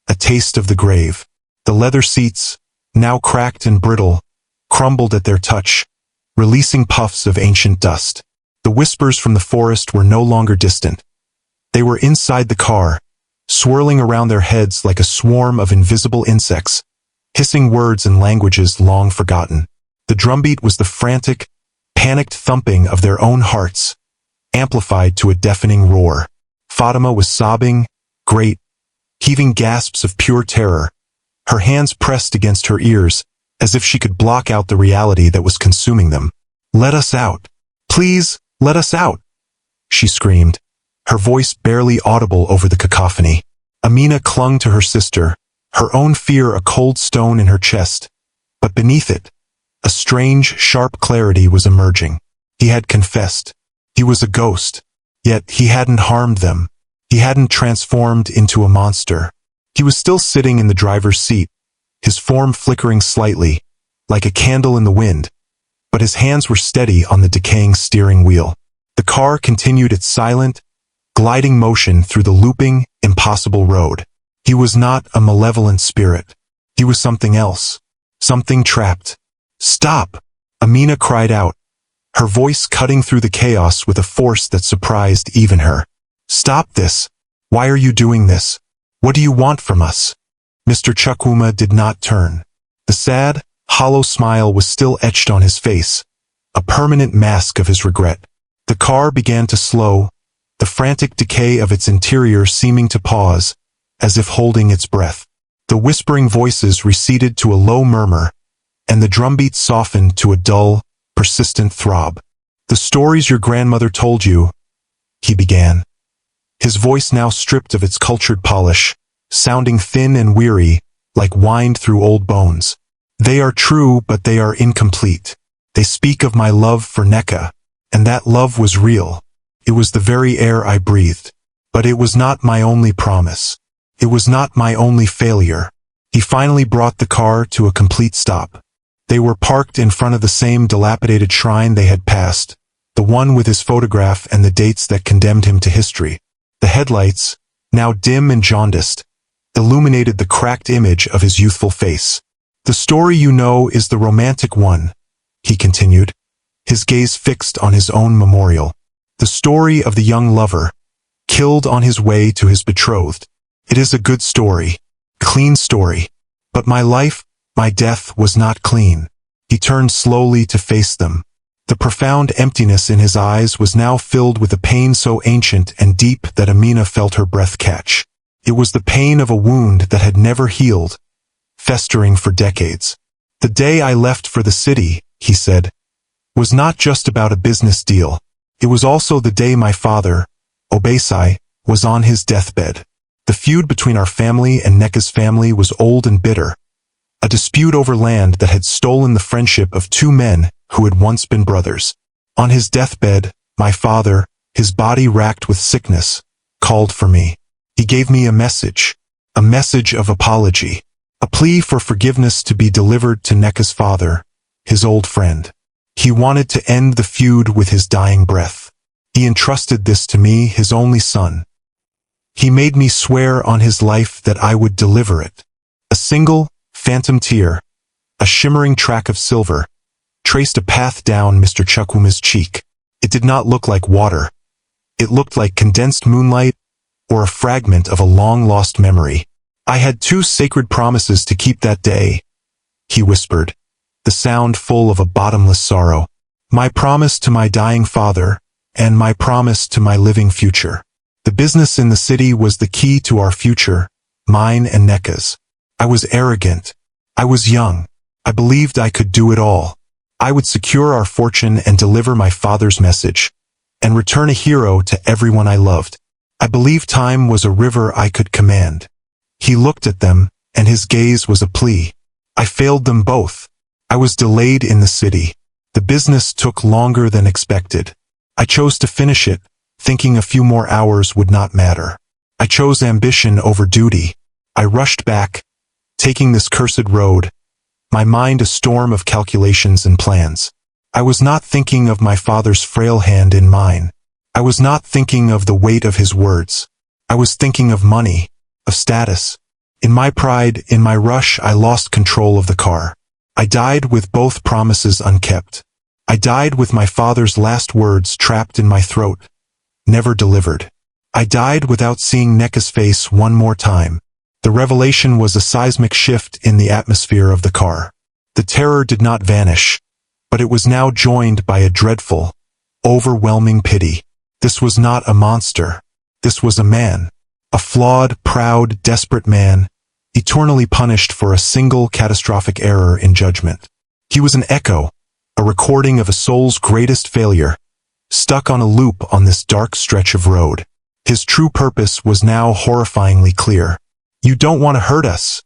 a taste of the grave. The leather seats, now cracked and brittle, crumbled at their touch, releasing puffs of ancient dust. The whispers from the forest were no longer distant. They were inside the car, swirling around their heads like a swarm of invisible insects, hissing words and languages long forgotten. The drumbeat was the frantic, panicked thumping of their own hearts, amplified to a deafening roar. Fatima was sobbing, great, heaving gasps of pure terror, her hands pressed against her ears, as if she could block out the reality that was consuming them. "Let us out. Please, let us out," she screamed, her voice barely audible over the cacophony. Amina clung to her sister, her own fear a cold stone in her chest. But beneath it, a strange, sharp clarity was emerging. He had confessed. He was a ghost. Yet he hadn't harmed them. He hadn't transformed into a monster. He was still sitting in the driver's seat, his form flickering slightly, like a candle in the wind, but his hands were steady on the decaying steering wheel. The car continued its silent, gliding motion through the looping, impossible road. He was not a malevolent spirit. He was something else. Something trapped. "Stop!" Amina cried out, her voice cutting through the chaos with a force that surprised even her. "Stop this! Why are you doing this? What do you want from us?" Mr. Chukwuma did not turn. The sad, hollow smile was still etched on his face, a permanent mask of his regret. The car began to slow, the frantic decay of its interior seeming to pause, as if holding its breath. The whispering voices receded to a low murmur, and the drumbeat softened to a dull, persistent throb. "The stories your grandmother told you," he began, his voice now stripped of its cultured polish, sounding thin and weary, like whined through old bones. "They are true, but they are incomplete. They speak of my love for Neka, and that love was real. It was the very air I breathed. But it was not my only promise. It was not my only failure." He finally brought the car to a complete stop. They were parked in front of the same dilapidated shrine they had passed, the one with his photograph and the dates that condemned him to history. The headlights, now dim and jaundiced, illuminated the cracked image of his youthful face. "The story you know is the romantic one," he continued, his gaze fixed on his own memorial. "The story of the young lover, killed on his way to his betrothed. It is a good story, clean story. But my life, my death was not clean." He turned slowly to face them. The profound emptiness in his eyes was now filled with a pain so ancient and deep that Amina felt her breath catch. It was the pain of a wound that had never healed, festering for decades. "The day I left for the city," he said, "was not just about a business deal. It was also the day my father, Obesai, was on his deathbed. The feud between our family and Neka's family was old and bitter, a dispute over land that had stolen the friendship of two men who had once been brothers. On his deathbed, my father, his body racked with sickness, called for me. He gave me a message of apology, a plea for forgiveness to be delivered to Neka's father, his old friend. He wanted to end the feud with his dying breath. He entrusted this to me, his only son. He made me swear on his life that I would deliver it." A single, phantom tear, a shimmering track of silver, traced a path down Mr. Chukwuma's cheek. It did not look like water. It looked like condensed moonlight or a fragment of a long-lost memory. "I had two sacred promises to keep that day," he whispered, the sound full of a bottomless sorrow. "My promise to my dying father, and my promise to my living future. The business in the city was the key to our future, mine and Neka's. I was arrogant. I was young. I believed I could do it all. I would secure our fortune and deliver my father's message, and return a hero to everyone I loved. I believed time was a river I could command." He looked at them, and his gaze was a plea. "I failed them both. I was delayed in the city. The business took longer than expected. I chose to finish it, thinking a few more hours would not matter. I chose ambition over duty. I rushed back, taking this cursed road, my mind a storm of calculations and plans. I was not thinking of my father's frail hand in mine. I was not thinking of the weight of his words. I was thinking of money, of status. In my pride, in my rush, I lost control of the car. I died with both promises unkept. I died with my father's last words trapped in my throat, never delivered. I died without seeing Neka's face one more time." The revelation was a seismic shift in the atmosphere of the car. The terror did not vanish, but it was now joined by a dreadful, overwhelming pity. This was not a monster. This was a man. A flawed, proud, desperate man, eternally punished for a single catastrophic error in judgment. He was an echo, a recording of a soul's greatest failure, stuck on a loop on this dark stretch of road. His true purpose was now horrifyingly clear. "You don't want to hurt us,"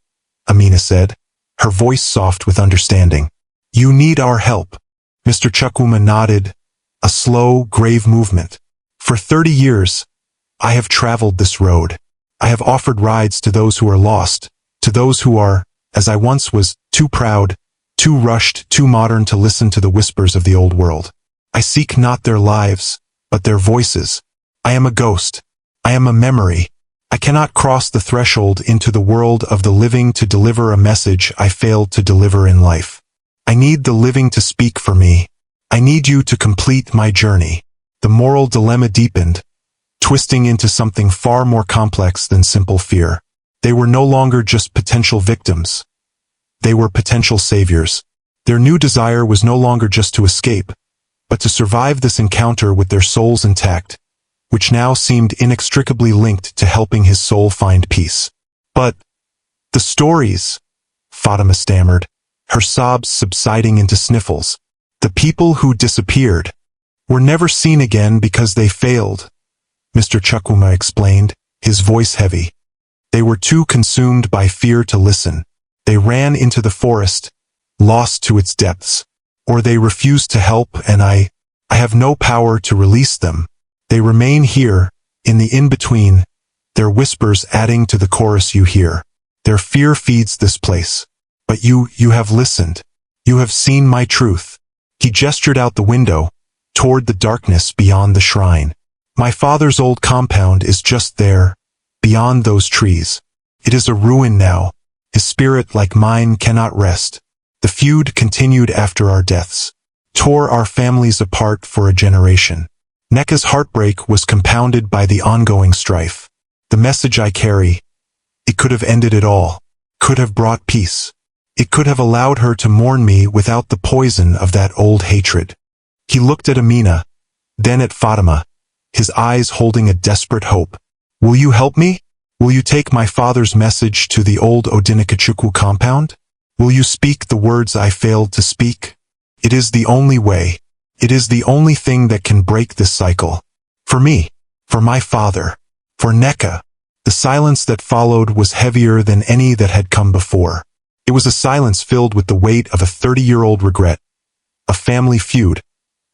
Amina said, her voice soft with understanding. "You need our help." Mr. Chukwuma nodded, a slow, grave movement. "For 30 years, I have traveled this road. I have offered rides to those who are lost, to those who are, as I once was, too proud, too rushed, too modern to listen to the whispers of the old world. I seek not their lives, but their voices. I am a ghost. I am a memory. I cannot cross the threshold into the world of the living to deliver a message I failed to deliver in life. I need the living to speak for me. I need you to complete my journey." The moral dilemma deepened, twisting into something far more complex than simple fear. They were no longer just potential victims. They were potential saviors. Their new desire was no longer just to escape, but to survive this encounter with their souls intact, which now seemed inextricably linked to helping his soul find peace. "But the stories," Fatima stammered, her sobs subsiding into sniffles. "The people who disappeared were never seen again because they failed," Mr. Chukwuma explained, his voice heavy. "They were too consumed by fear to listen. They ran into the forest, lost to its depths. Or they refused to help, and I have no power to release them. They remain here, in the in-between, their whispers adding to the chorus you hear. Their fear feeds this place. But you have listened. You have seen my truth." He gestured out the window, toward the darkness beyond the shrine. "My father's old compound is just there, beyond those trees. It is a ruin now. His spirit, like mine, cannot rest. The feud continued after our deaths, tore our families apart for a generation. Neka's heartbreak was compounded by the ongoing strife. The message I carry, it could have ended it all, could have brought peace. It could have allowed her to mourn me without the poison of that old hatred." He looked at Amina, then at Fatima, his eyes holding a desperate hope. "Will you help me? Will you take my father's message to the old Odinikachukwu compound? Will you speak the words I failed to speak? It is the only way. It is the only thing that can break this cycle. For me, for my father, for Neka." The silence that followed was heavier than any that had come before. It was a silence filled with the weight of a 30-year-old regret, a family feud,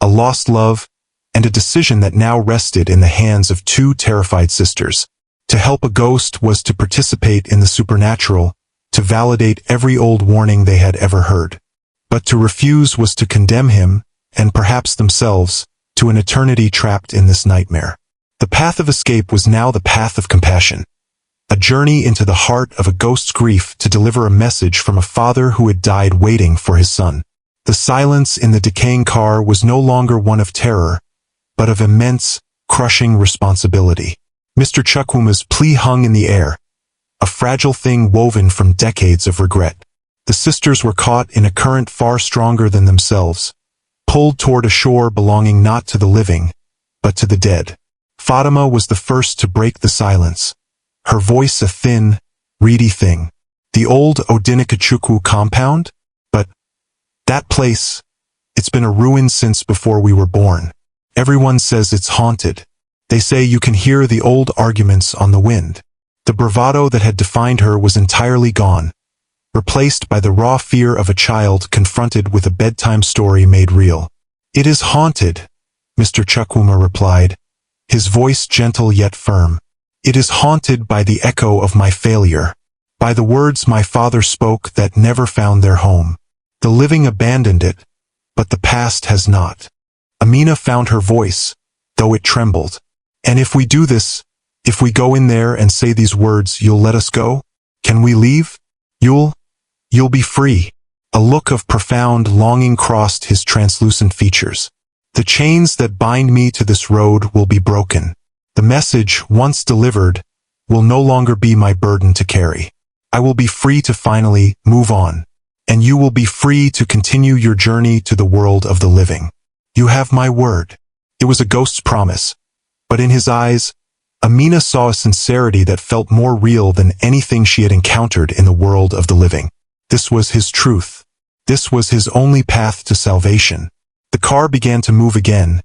a lost love, and a decision that now rested in the hands of two terrified sisters. To help a ghost was to participate in the supernatural, to validate every old warning they had ever heard. But to refuse was to condemn him, and perhaps themselves, to an eternity trapped in this nightmare. The path of escape was now the path of compassion. A journey into the heart of a ghost's grief to deliver a message from a father who had died waiting for his son. The silence in the decaying car was no longer one of terror, but of immense, crushing responsibility. Mr. Chukwuma's plea hung in the air, a fragile thing woven from decades of regret. The sisters were caught in a current far stronger than themselves, pulled toward a shore belonging not to the living, but to the dead. Fatima was the first to break the silence, her voice a thin, reedy thing. "The old Odinikachukwu compound? But that place, it's been a ruin since before we were born. Everyone says it's haunted. They say you can hear the old arguments on the wind." The bravado that had defined her was entirely gone, replaced by the raw fear of a child confronted with a bedtime story made real. "It is haunted," Mr. Chukwuma replied, his voice gentle yet firm. "It is haunted by the echo of my failure, by the words my father spoke that never found their home. The living abandoned it, but the past has not." Amina found her voice, though it trembled. "And if we do this, if we go in there and say these words, you'll let us go? Can we leave? You'll be free." A look of profound longing crossed his translucent features. "The chains that bind me to this road will be broken. The message, once delivered, will no longer be my burden to carry. I will be free to finally move on, and you will be free to continue your journey to the world of the living. You have my word." It was a ghost's promise, but in his eyes, Amina saw a sincerity that felt more real than anything she had encountered in the world of the living. This was his truth. This was his only path to salvation. The car began to move again,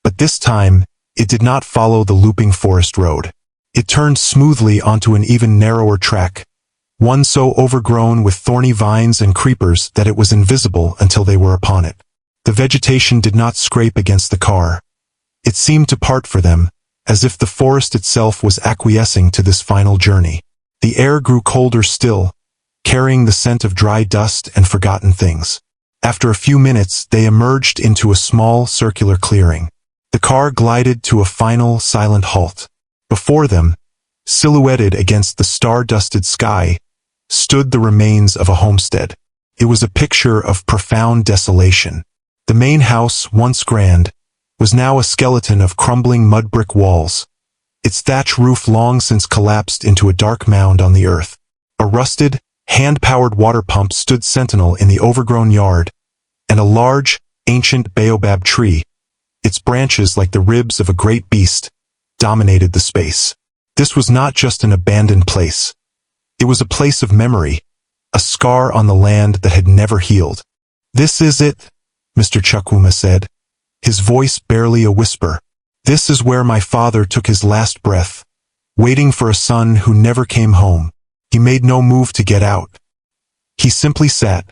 but this time, it did not follow the looping forest road. It turned smoothly onto an even narrower track, one so overgrown with thorny vines and creepers that it was invisible until they were upon it. The vegetation did not scrape against the car. It seemed to part for them, as if the forest itself was acquiescing to this final journey. The air grew colder still, carrying the scent of dry dust and forgotten things. After a few minutes, they emerged into a small circular clearing. The car glided to a final silent halt. Before them, silhouetted against the star-dusted sky, stood the remains of a homestead. It was a picture of profound desolation. The main house, once grand, was now a skeleton of crumbling mud brick walls, its thatch roof long since collapsed into a dark mound on the earth. A rusted, hand-powered water pump stood sentinel in the overgrown yard, and a large, ancient baobab tree, its branches like the ribs of a great beast, dominated the space. This was not just an abandoned place. It was a place of memory, a scar on the land that had never healed. "This is it," Mr. Chukwuma said, his voice barely a whisper. "This is where my father took his last breath, waiting for a son who never came home." He made no move to get out. He simply sat,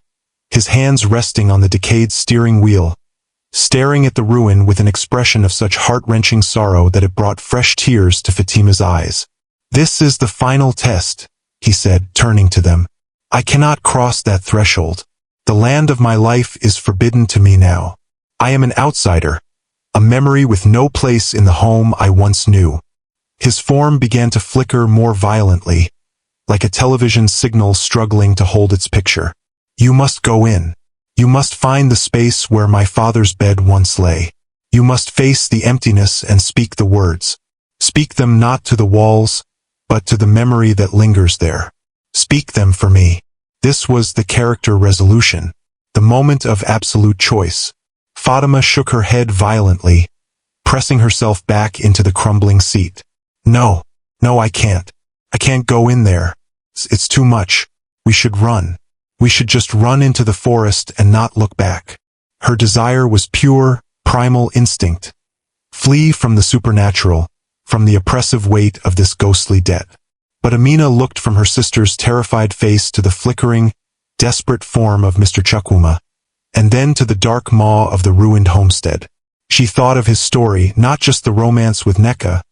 his hands resting on the decayed steering wheel, staring at the ruin with an expression of such heart-wrenching sorrow that it brought fresh tears to Fatima's eyes. "This is the final test," he said, turning to them. "I cannot cross that threshold. The land of my life is forbidden to me now. I am an outsider, a memory with no place in the home I once knew." His form began to flicker more violently, like a television signal struggling to hold its picture. "You must go in. You must find the space where my father's bed once lay. You must face the emptiness and speak the words. Speak them not to the walls, but to the memory that lingers there. Speak them for me." This was the character resolution, the moment of absolute choice. Fatima shook her head violently, pressing herself back into the crumbling seat. No, I can't. I can't go in there. It's too much. We should run. We should just run into the forest and not look back." Her desire was pure, primal instinct. Flee from the supernatural, from the oppressive weight of this ghostly debt. But Amina looked from her sister's terrified face to the flickering, desperate form of Mr. Chukwuma, and then to the dark maw of the ruined homestead. She thought of his story, not just the romance with Neka,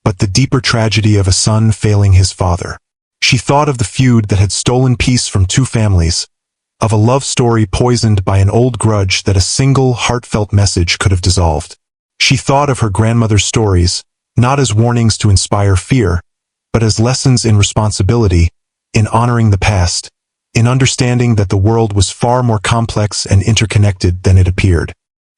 but the deeper tragedy of a son failing his father. She thought of the feud that had stolen peace from two families, of a love story poisoned by an old grudge that a single heartfelt message could have dissolved. She thought of her grandmother's stories, not as warnings to inspire fear, but as lessons in responsibility, in honoring the past, in understanding that the world was far more complex and interconnected than it appeared.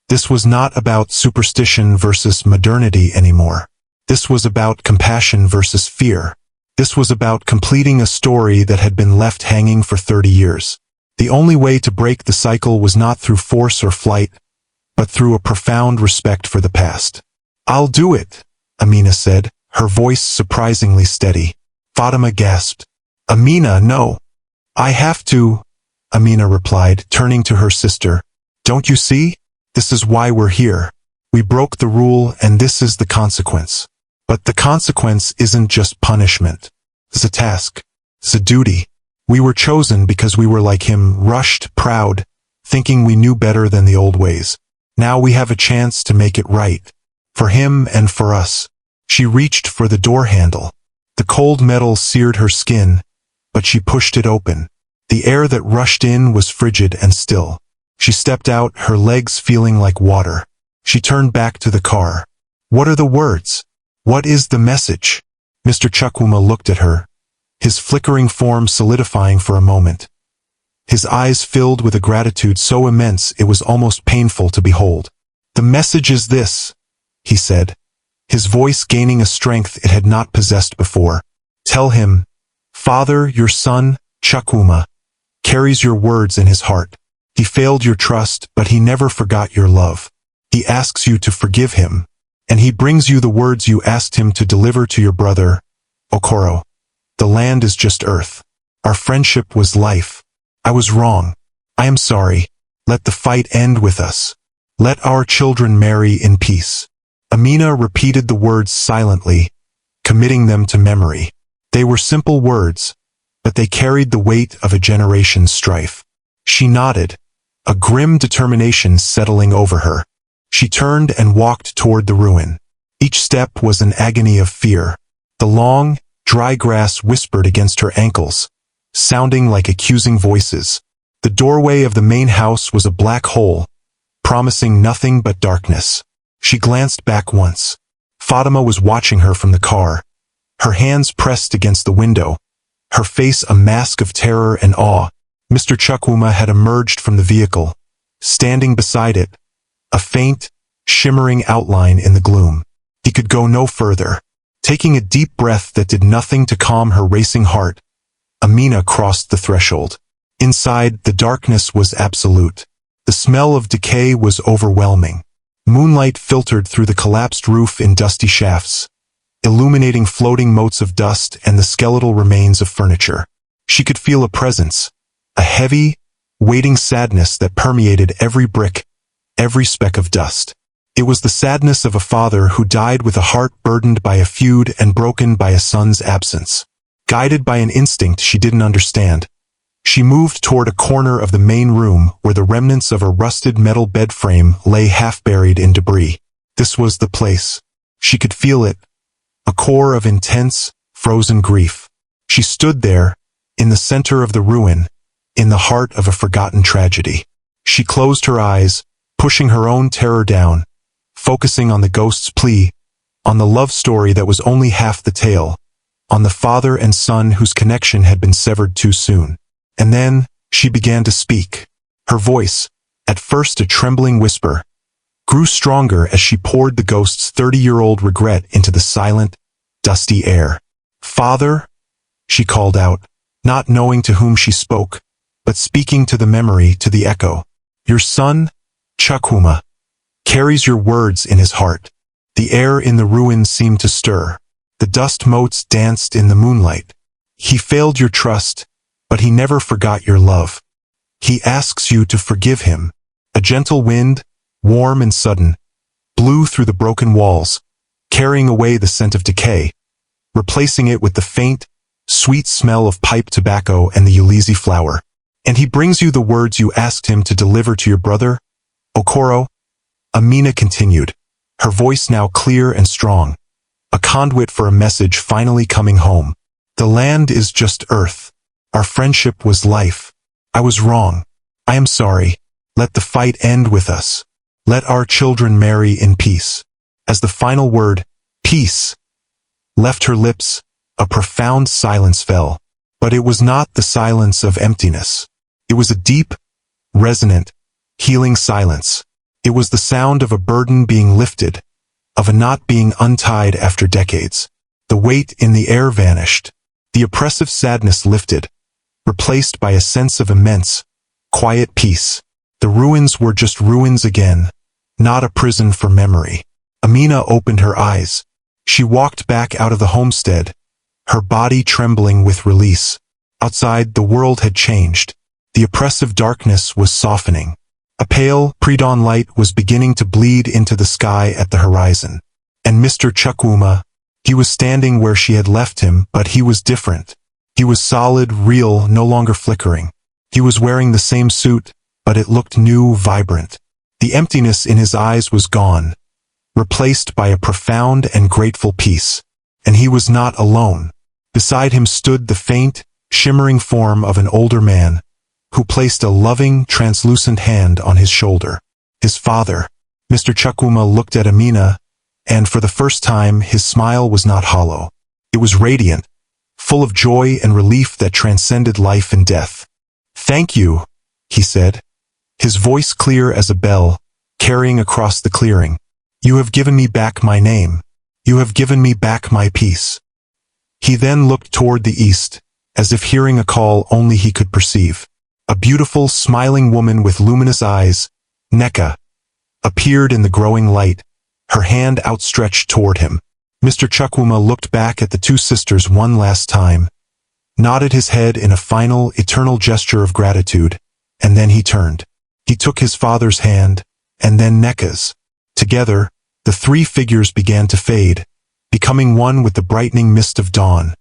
This was not about superstition versus modernity anymore. This was about compassion versus fear. This was about completing a story that had been left hanging for 30 years. The only way to break the cycle was not through force or flight, but through a profound respect for the past. "I'll do it," Amina said, her voice surprisingly steady. Fatima gasped. "Amina, no. I have to," Amina replied, turning to her sister. "Don't you see? This is why we're here. We broke the rule and this is the consequence. But the consequence isn't just punishment. It's a task. It's a duty. We were chosen because we were like him, rushed, proud, thinking we knew better than the old ways. Now we have a chance to make it right. For him and for us." She reached for the door handle. The cold metal seared her skin, but she pushed it open. The air that rushed in was frigid and still. She stepped out, her legs feeling like water. She turned back to the car. "What are the words? What is the message?" Mr. Chukwuma looked at her, his flickering form solidifying for a moment. His eyes filled with a gratitude so immense it was almost painful to behold. "The message is this," he said, his voice gaining a strength it had not possessed before. "Tell him, Father, your son, Chukwuma, carries your words in his heart. He failed your trust, but he never forgot your love. He asks you to forgive him. and he brings you the words you asked him to deliver to your brother, Okoro. The land is just earth. Our friendship was life. I was wrong. I am sorry. Let the fight end with us. Let our children marry in peace. Amina repeated the words silently, committing them to memory. They were simple words, but they carried the weight of a generation's strife. She nodded, a grim determination settling over her. She turned and walked toward the ruin. Each step was an agony of fear. The long, dry grass whispered against her ankles, sounding like accusing voices. The doorway of the main house was a black hole, promising nothing but darkness. She glanced back once. Fatima was watching her from the car, her hands pressed against the window, her face a mask of terror and awe. Mr. Chukwuma had emerged from the vehicle, standing beside it, a faint, shimmering outline in the gloom. He could go no further. Taking a deep breath that did nothing to calm her racing heart, Amina crossed the threshold. Inside, the darkness was absolute. The smell of decay was overwhelming. Moonlight filtered through the collapsed roof in dusty shafts, illuminating floating motes of dust and the skeletal remains of furniture. She could feel a presence, a heavy, waiting sadness that permeated every brick, every speck of dust. It was the sadness of a father who died with a heart burdened by a feud and broken by a son's absence. Guided by an instinct she didn't understand, she moved toward a corner of the main room where the remnants of a rusted metal bed frame lay half-buried in debris. This was the place. She could feel it, a core of intense, frozen grief. She stood there, in the center of the ruin, in the heart of a forgotten tragedy. She closed her eyes, pushing her own terror down, focusing on the ghost's plea, on the love story that was only half the tale, on the father and son whose connection had been severed too soon. And then, she began to speak. Her voice, at first a trembling whisper, grew stronger as she poured the ghost's 30-year-old regret into the silent, dusty air. "Father," she called out, not knowing to whom she spoke, but speaking to the memory, to the echo. "Your son, Chukwuma, carries your words in his heart." The air in the ruins seemed to stir. The dust motes danced in the moonlight. "He failed your trust, but he never forgot your love. He asks you to forgive him." A gentle wind, warm and sudden, blew through the broken walls, carrying away the scent of decay, replacing it with the faint, sweet smell of pipe tobacco and the ulisi flower. "And he brings you the words you asked him to deliver to your brother, Okoro," Amina continued, her voice now clear and strong, a conduit for a message finally coming home. "The land is just earth. Our friendship was life. I was wrong. I am sorry. Let the fight end with us. Let our children marry in peace." As the final word, peace, left her lips, a profound silence fell. But it was not the silence of emptiness. It was a deep, resonant, healing silence. It was the sound of a burden being lifted, of a knot being untied after decades. The weight in the air vanished. The oppressive sadness lifted, replaced by a sense of immense, quiet peace. The ruins were just ruins again, not a prison for memory. Amina opened her eyes. She walked back out of the homestead, her body trembling with release. Outside, the world had changed. The oppressive darkness was softening. A pale, pre-dawn light was beginning to bleed into the sky at the horizon. And Mr. Chukwuma, he was standing where she had left him, but he was different. He was solid, real, no longer flickering. He was wearing the same suit, but it looked new, vibrant. The emptiness in his eyes was gone, replaced by a profound and grateful peace. And he was not alone. Beside him stood the faint, shimmering form of an older man, who placed a loving, translucent hand on his shoulder. His father. Mr. Chukwuma looked at Amina, and for the first time his smile was not hollow. It was radiant, full of joy and relief that transcended life and death. "Thank you," he said, his voice clear as a bell, carrying across the clearing. "You have given me back my name. You have given me back my peace." He then looked toward the east, as if hearing a call only he could perceive. A beautiful, smiling woman with luminous eyes, Neka, appeared in the growing light, her hand outstretched toward him. Mr. Chukwuma looked back at the two sisters one last time, nodded his head in a final, eternal gesture of gratitude, and then he turned. He took his father's hand, and then Nneka's. Together, the three figures began to fade, becoming one with the brightening mist of dawn,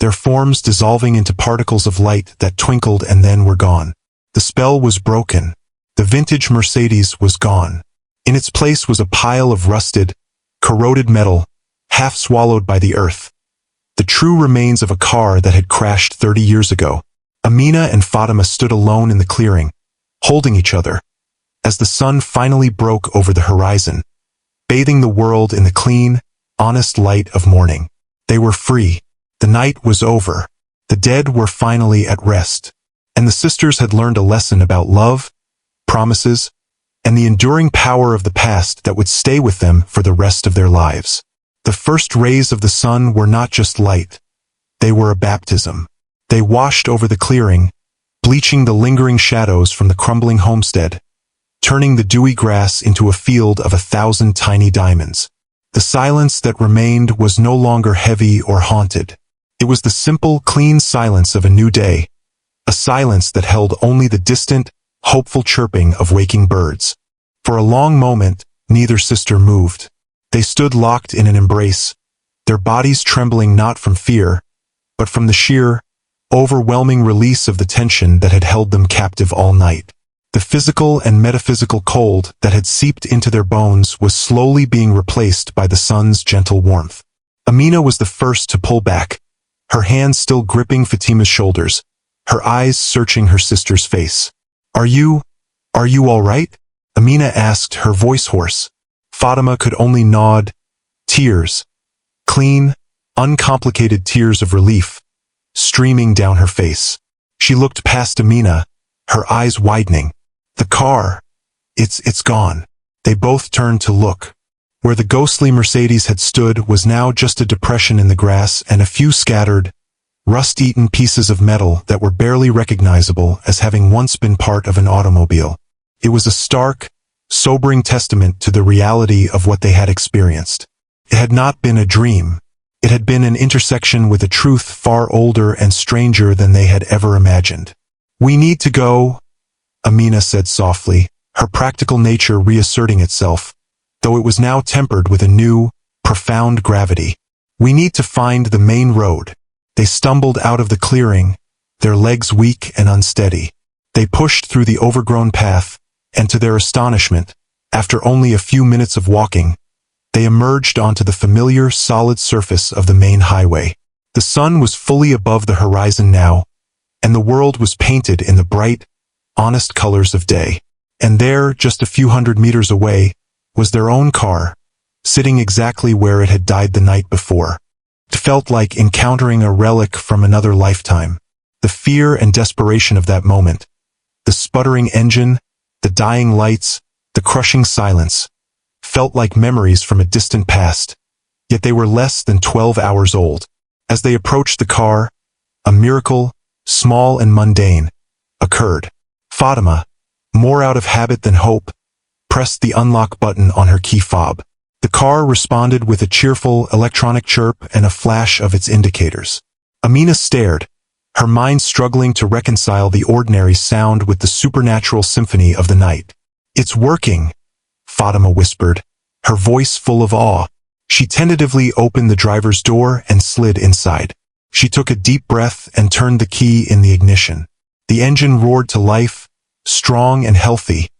their forms dissolving into particles of light that twinkled and then were gone. The spell was broken. The vintage Mercedes was gone. In its place was a pile of rusted, corroded metal, half swallowed by the earth. The true remains of a car that had crashed 30 years ago. Amina and Fatima stood alone in the clearing, holding each other, as the sun finally broke over the horizon, bathing the world in the clean, honest light of morning. They were free. The night was over. The dead were finally at rest. And the sisters had learned a lesson about love, promises, and the enduring power of the past that would stay with them for the rest of their lives. The first rays of the sun were not just light. They were a baptism. They washed over the clearing, bleaching the lingering shadows from the crumbling homestead, turning the dewy grass into a field of 1,000 tiny diamonds. The silence that remained was no longer heavy or haunted. It was the simple, clean silence of a new day, a silence that held only the distant, hopeful chirping of waking birds. For a long moment, neither sister moved. They stood locked in an embrace, their bodies trembling not from fear, but from the sheer, overwhelming release of the tension that had held them captive all night. The physical and metaphysical cold that had seeped into their bones was slowly being replaced by the sun's gentle warmth. Amina was the first to pull back, her hands still gripping Fatima's shoulders, her eyes searching her sister's face. Are you all right? Amina asked, her voice hoarse. Fatima could only nod. Tears, clean, uncomplicated tears of relief, streaming down her face. She looked past Amina, her eyes widening. The car, it's gone. They both turned to look. Where the ghostly Mercedes had stood was now just a depression in the grass and a few scattered, rust-eaten pieces of metal that were barely recognizable as having once been part of an automobile. It was a stark, sobering testament to the reality of what they had experienced. It had not been a dream. It had been an intersection with a truth far older and stranger than they had ever imagined. "We need to go," Amina said softly, her practical nature reasserting itself, though it was now tempered with a new, profound gravity. "We need to find the main road." They stumbled out of the clearing, their legs weak and unsteady. They pushed through the overgrown path, and to their astonishment, after only a few minutes of walking, they emerged onto the familiar, solid surface of the main highway. The sun was fully above the horizon now, and the world was painted in the bright, honest colors of day. And there, just a few hundred meters away, was their own car, sitting exactly where it had died the night before. It felt like encountering a relic from another lifetime. The fear and desperation of that moment, the sputtering engine, the dying lights, the crushing silence, felt like memories from a distant past, yet they were less than 12 hours old. As they approached the car, a miracle, small and mundane, occurred. Fatima, more out of habit than hope, pressed the unlock button on her key fob. The car responded with a cheerful electronic chirp and a flash of its indicators. Amina stared, her mind struggling to reconcile the ordinary sound with the supernatural symphony of the night. "It's working," Fatima whispered, her voice full of awe. She tentatively opened the driver's door and slid inside. She took a deep breath and turned the key in the ignition. The engine roared to life, strong and healthy,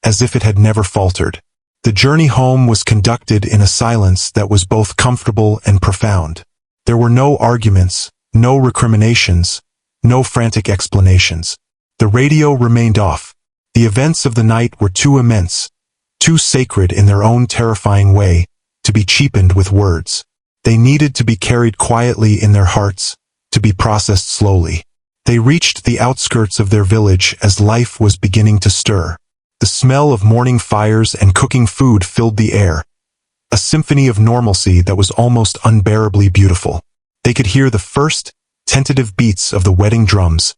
as if it had never faltered. The journey home was conducted in a silence that was both comfortable and profound. There were no arguments, no recriminations, no frantic explanations. The radio remained off. The events of the night were too immense, too sacred in their own terrifying way, to be cheapened with words. They needed to be carried quietly in their hearts, to be processed slowly. They reached the outskirts of their village as life was beginning to stir. The smell of morning fires and cooking food filled the air, a symphony of normalcy that was almost unbearably beautiful. They could hear the first, tentative beats of the wedding drums,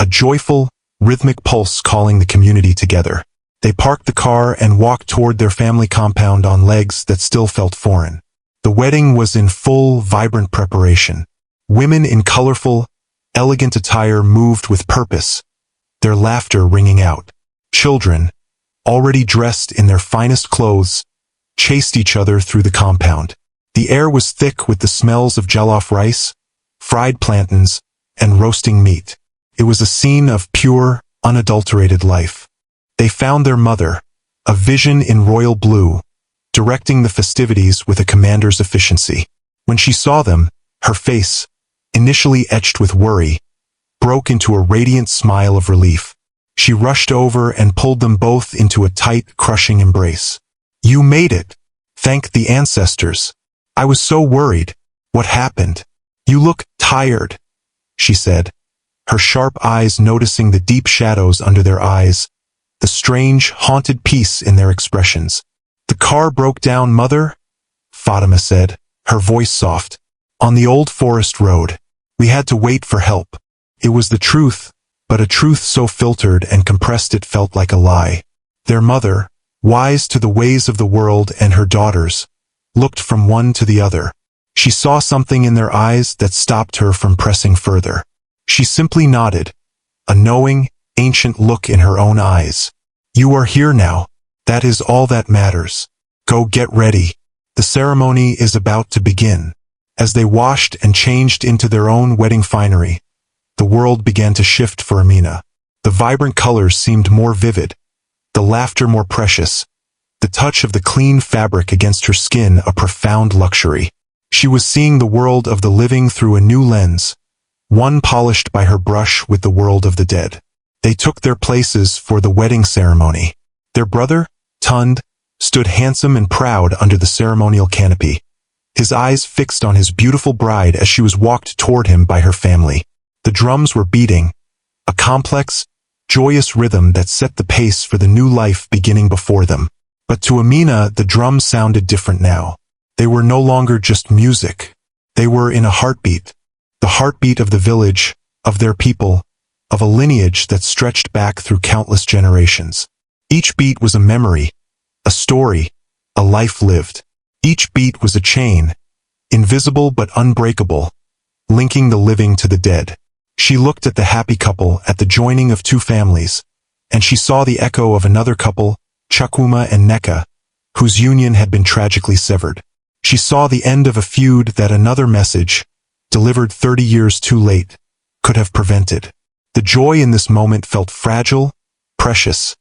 a joyful, rhythmic pulse calling the community together. They parked the car and walked toward their family compound on legs that still felt foreign. The wedding was in full, vibrant preparation. Women in colorful, elegant attire moved with purpose, their laughter ringing out. Children, already dressed in their finest clothes, chased each other through the compound. The air was thick with the smells of jollof rice, fried plantains, and roasting meat. It was a scene of pure, unadulterated life. They found their mother, a vision in royal blue, directing the festivities with a commander's efficiency. When she saw them, her face, initially etched with worry, broke into a radiant smile of relief. She rushed over and pulled them both into a tight, crushing embrace. "You made it! Thank the ancestors! I was so worried. What happened? You look tired," she said, her sharp eyes noticing the deep shadows under their eyes, the strange, haunted peace in their expressions. "The car broke down, Mother," Fatima said, her voice soft. "On the old forest road. We had to wait for help." It was the truth, but a truth so filtered and compressed it felt like a lie. Their mother, wise to the ways of the world, and her daughters, looked from one to the other. She saw something in their eyes that stopped her from pressing further. She simply nodded, a knowing, ancient look in her own eyes. "You are here now. That is all that matters. Go get ready. The ceremony is about to begin." As they washed and changed into their own wedding finery, the world began to shift for Amina. The vibrant colors seemed more vivid, the laughter more precious, the touch of the clean fabric against her skin a profound luxury. She was seeing the world of the living through a new lens, one polished by her brush with the world of the dead. They took their places for the wedding ceremony. Their brother, Tund, stood handsome and proud under the ceremonial canopy, his eyes fixed on his beautiful bride as she was walked toward him by her family. The drums were beating, a complex, joyous rhythm that set the pace for the new life beginning before them. But to Amina, the drums sounded different now. They were no longer just music. They were in a heartbeat, the heartbeat of the village, of their people, of a lineage that stretched back through countless generations. Each beat was a memory, a story, a life lived. Each beat was a chain, invisible but unbreakable, linking the living to the dead. She looked at the happy couple at the joining of two families, and she saw the echo of another couple, Chukwuma and Nneka, whose union had been tragically severed. She saw the end of a feud that another message, delivered 30 years too late, could have prevented. The joy in this moment felt fragile, precious,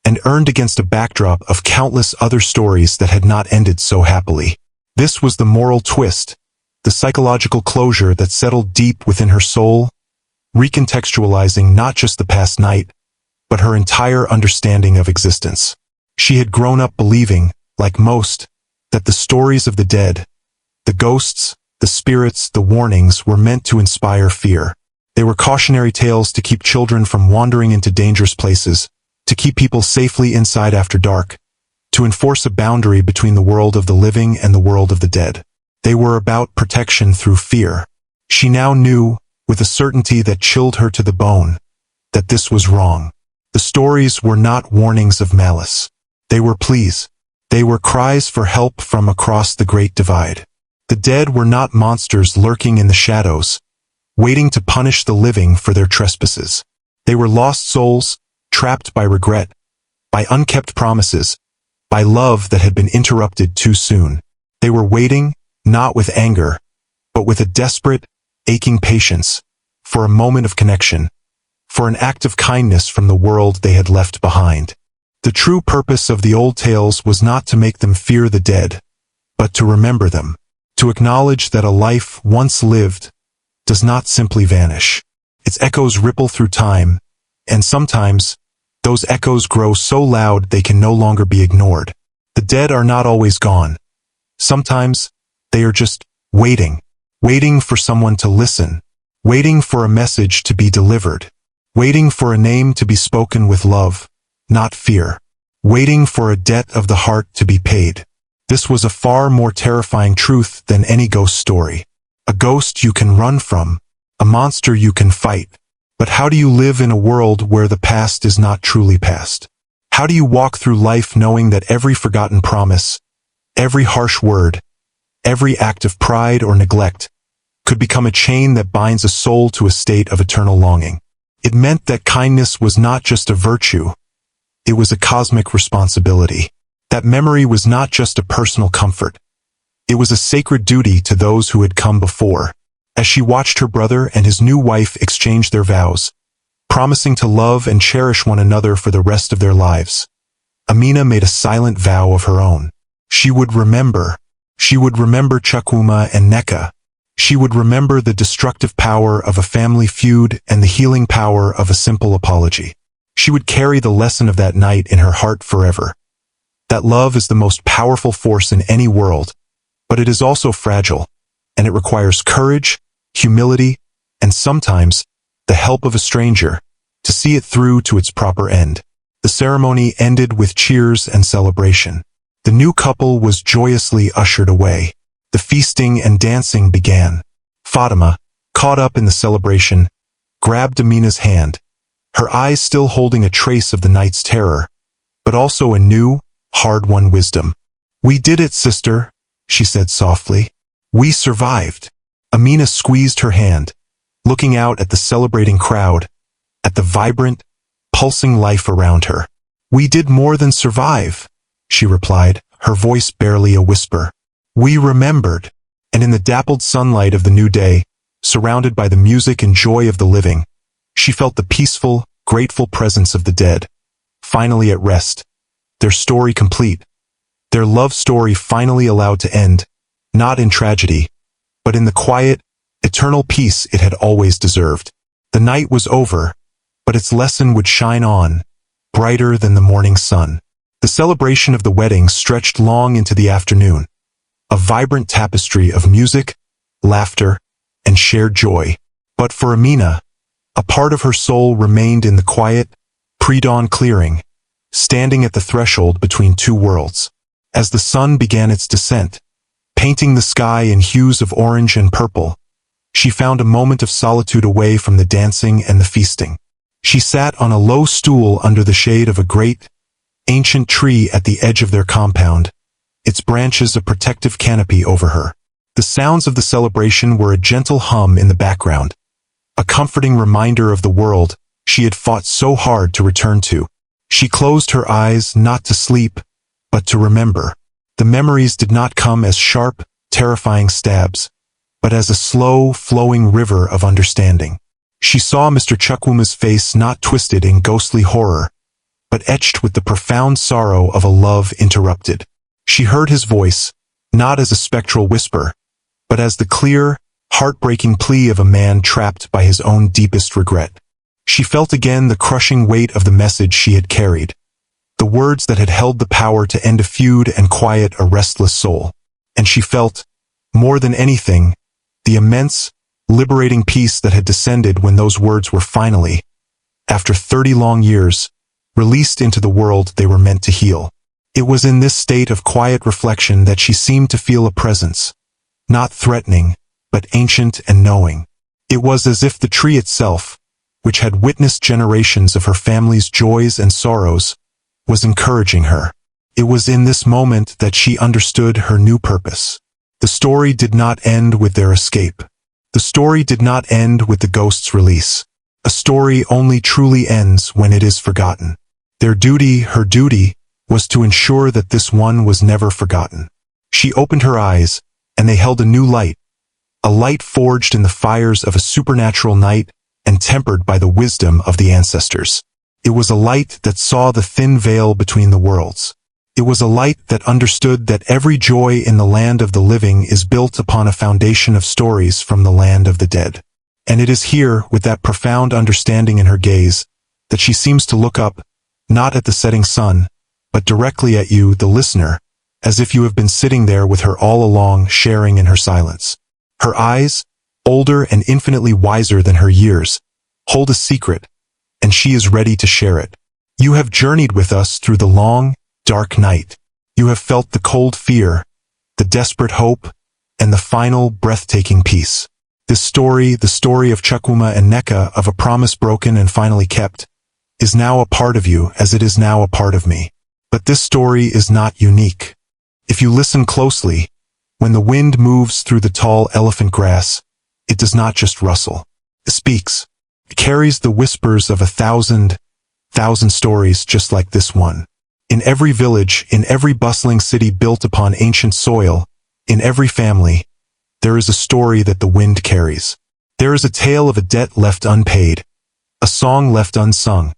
and earned against a backdrop of countless other stories that had not ended so happily. This was the moral twist, the psychological closure that settled deep within her soul, recontextualizing not just the past night, but her entire understanding of existence. She had grown up believing, like most, that the stories of the dead, the ghosts, the spirits, the warnings were meant to inspire fear. They were cautionary tales to keep children from wandering into dangerous places, to keep people safely inside after dark, to enforce a boundary between the world of the living and the world of the dead. They were about protection through fear. She now knew, with a certainty that chilled her to the bone, that this was wrong. The stories were not warnings of malice. They were pleas. They were cries for help from across the Great Divide. The dead were not monsters lurking in the shadows, waiting to punish the living for their trespasses. They were lost souls, trapped by regret, by unkept promises, by love that had been interrupted too soon. They were waiting, not with anger, but with a desperate, aching patience, for a moment of connection, for an act of kindness from the world they had left behind. The true purpose of the old tales was not to make them fear the dead, but to remember them, to acknowledge that a life once lived does not simply vanish. Its echoes ripple through time, and sometimes, those echoes grow so loud they can no longer be ignored. The dead are not always gone. Sometimes, they are just waiting, waiting for someone to listen, waiting for a message to be delivered, waiting for a name to be spoken with love, not fear, waiting for a debt of the heart to be paid. This was a far more terrifying truth than any ghost story. A ghost you can run from, a monster you can fight. But how do you live in a world where the past is not truly past? How do you walk through life knowing that every forgotten promise, every harsh word, every act of pride or neglect could become a chain that binds a soul to a state of eternal longing? It meant that kindness was not just a virtue, it was a cosmic responsibility. That memory was not just a personal comfort, it was a sacred duty to those who had come before. As she watched her brother and his new wife exchange their vows, promising to love and cherish one another for the rest of their lives, Amina made a silent vow of her own. She would remember Chukwuma and Nneka. She would remember the destructive power of a family feud and the healing power of a simple apology. She would carry the lesson of that night in her heart forever. That love is the most powerful force in any world, but it is also fragile, and it requires courage, humility, and sometimes the help of a stranger to see it through to its proper end. The ceremony ended with cheers and celebration. The new couple was joyously ushered away. The feasting and dancing began. Fatima, caught up in the celebration, grabbed Amina's hand, her eyes still holding a trace of the night's terror, but also a new, hard-won wisdom. "We did it, sister," she said softly. "We survived." Amina squeezed her hand, looking out at the celebrating crowd, at the vibrant, pulsing life around her. "We did more than survive," she replied, her voice barely a whisper. "We remembered." And in the dappled sunlight of the new day, surrounded by the music and joy of the living, she felt the peaceful, grateful presence of the dead, finally at rest, their story complete, their love story finally allowed to end, not in tragedy, but in the quiet, eternal peace it had always deserved. The night was over, but its lesson would shine on, brighter than the morning sun. The celebration of the wedding stretched long into the afternoon, a vibrant tapestry of music, laughter, and shared joy. But for Amina, a part of her soul remained in the quiet, pre-dawn clearing, standing at the threshold between two worlds. As the sun began its descent, painting the sky in hues of orange and purple, she found a moment of solitude away from the dancing and the feasting. She sat on a low stool under the shade of a great, ancient tree at the edge of their compound, its branches a protective canopy over her. The sounds of the celebration were a gentle hum in the background, a comforting reminder of the world she had fought so hard to return to. She closed her eyes not to sleep, but to remember. The memories did not come as sharp, terrifying stabs, but as a slow, flowing river of understanding. She saw Mr. Chukwuma's face not twisted in ghostly horror, but etched with the profound sorrow of a love interrupted. She heard his voice, not as a spectral whisper, but as the clear, heartbreaking plea of a man trapped by his own deepest regret. She felt again the crushing weight of the message she had carried, the words that had held the power to end a feud and quiet a restless soul. And she felt, more than anything, the immense, liberating peace that had descended when those words were finally, after 30 long years, released into the world they were meant to heal. It was in this state of quiet reflection that she seemed to feel a presence, not threatening, but ancient and knowing. It was as if the tree itself, which had witnessed generations of her family's joys and sorrows, was encouraging her. It was in this moment that she understood her new purpose. The story did not end with their escape. The story did not end with the ghost's release. A story only truly ends when it is forgotten. Their duty, her duty, was to ensure that this one was never forgotten. She opened her eyes, and they held a new light, a light forged in the fires of a supernatural night and tempered by the wisdom of the ancestors. It was a light that saw the thin veil between the worlds. It was a light that understood that every joy in the land of the living is built upon a foundation of stories from the land of the dead. And it is here, with that profound understanding in her gaze, that she seems to look up, not at the setting sun, but directly at you, the listener, as if you have been sitting there with her all along, sharing in her silence. Her eyes, older and infinitely wiser than her years, hold a secret, and she is ready to share it. You have journeyed with us through the long, dark night. You have felt the cold fear, the desperate hope, and the final, breathtaking peace. This story, the story of Chukwuma and Nneka, of a promise broken and finally kept, is now a part of you as it is now a part of me. But this story is not unique. If you listen closely, when the wind moves through the tall elephant grass, it does not just rustle. It speaks. It carries the whispers of 1,000 stories just like this one. In every village, in every bustling city built upon ancient soil, in every family, there is a story that the wind carries. There is a tale of a debt left unpaid, a song left unsung,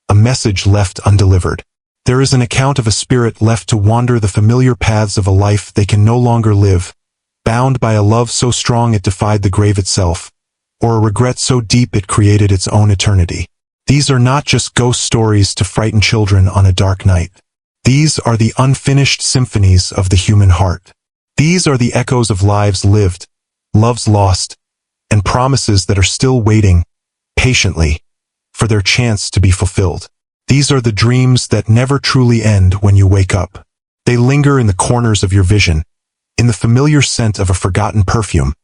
a message left undelivered. There is an account of a spirit left to wander the familiar paths of a life they can no longer live, bound by a love so strong it defied the grave itself, or a regret so deep it created its own eternity. These are not just ghost stories to frighten children on a dark night. These are the unfinished symphonies of the human heart. These are the echoes of lives lived, loves lost, and promises that are still waiting, patiently, for their chance to be fulfilled. These are the dreams that never truly end when you wake up. They linger in the corners of your vision, in the familiar scent of a forgotten perfume,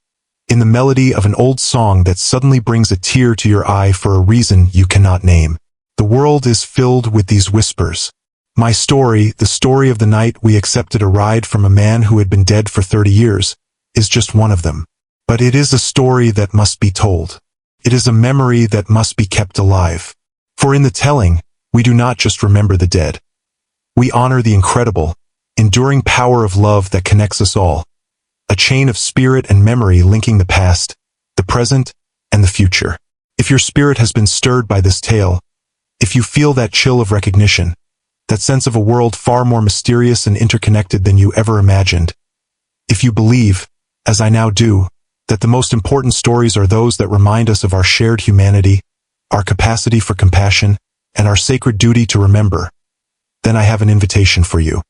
in the melody of an old song that suddenly brings a tear to your eye for a reason you cannot name. The world is filled with these whispers. My story, the story of the night we accepted a ride from a man who had been dead for 30 years, is just one of them. But it is a story that must be told. It is a memory that must be kept alive. For in the telling, we do not just remember the dead. We honor the incredible, enduring power of love that connects us all, a chain of spirit and memory linking the past, the present, and the future. If your spirit has been stirred by this tale, if you feel that chill of recognition, that sense of a world far more mysterious and interconnected than you ever imagined, if you believe, as I now do, that the most important stories are those that remind us of our shared humanity, our capacity for compassion, and our sacred duty to remember, then I have an invitation for you.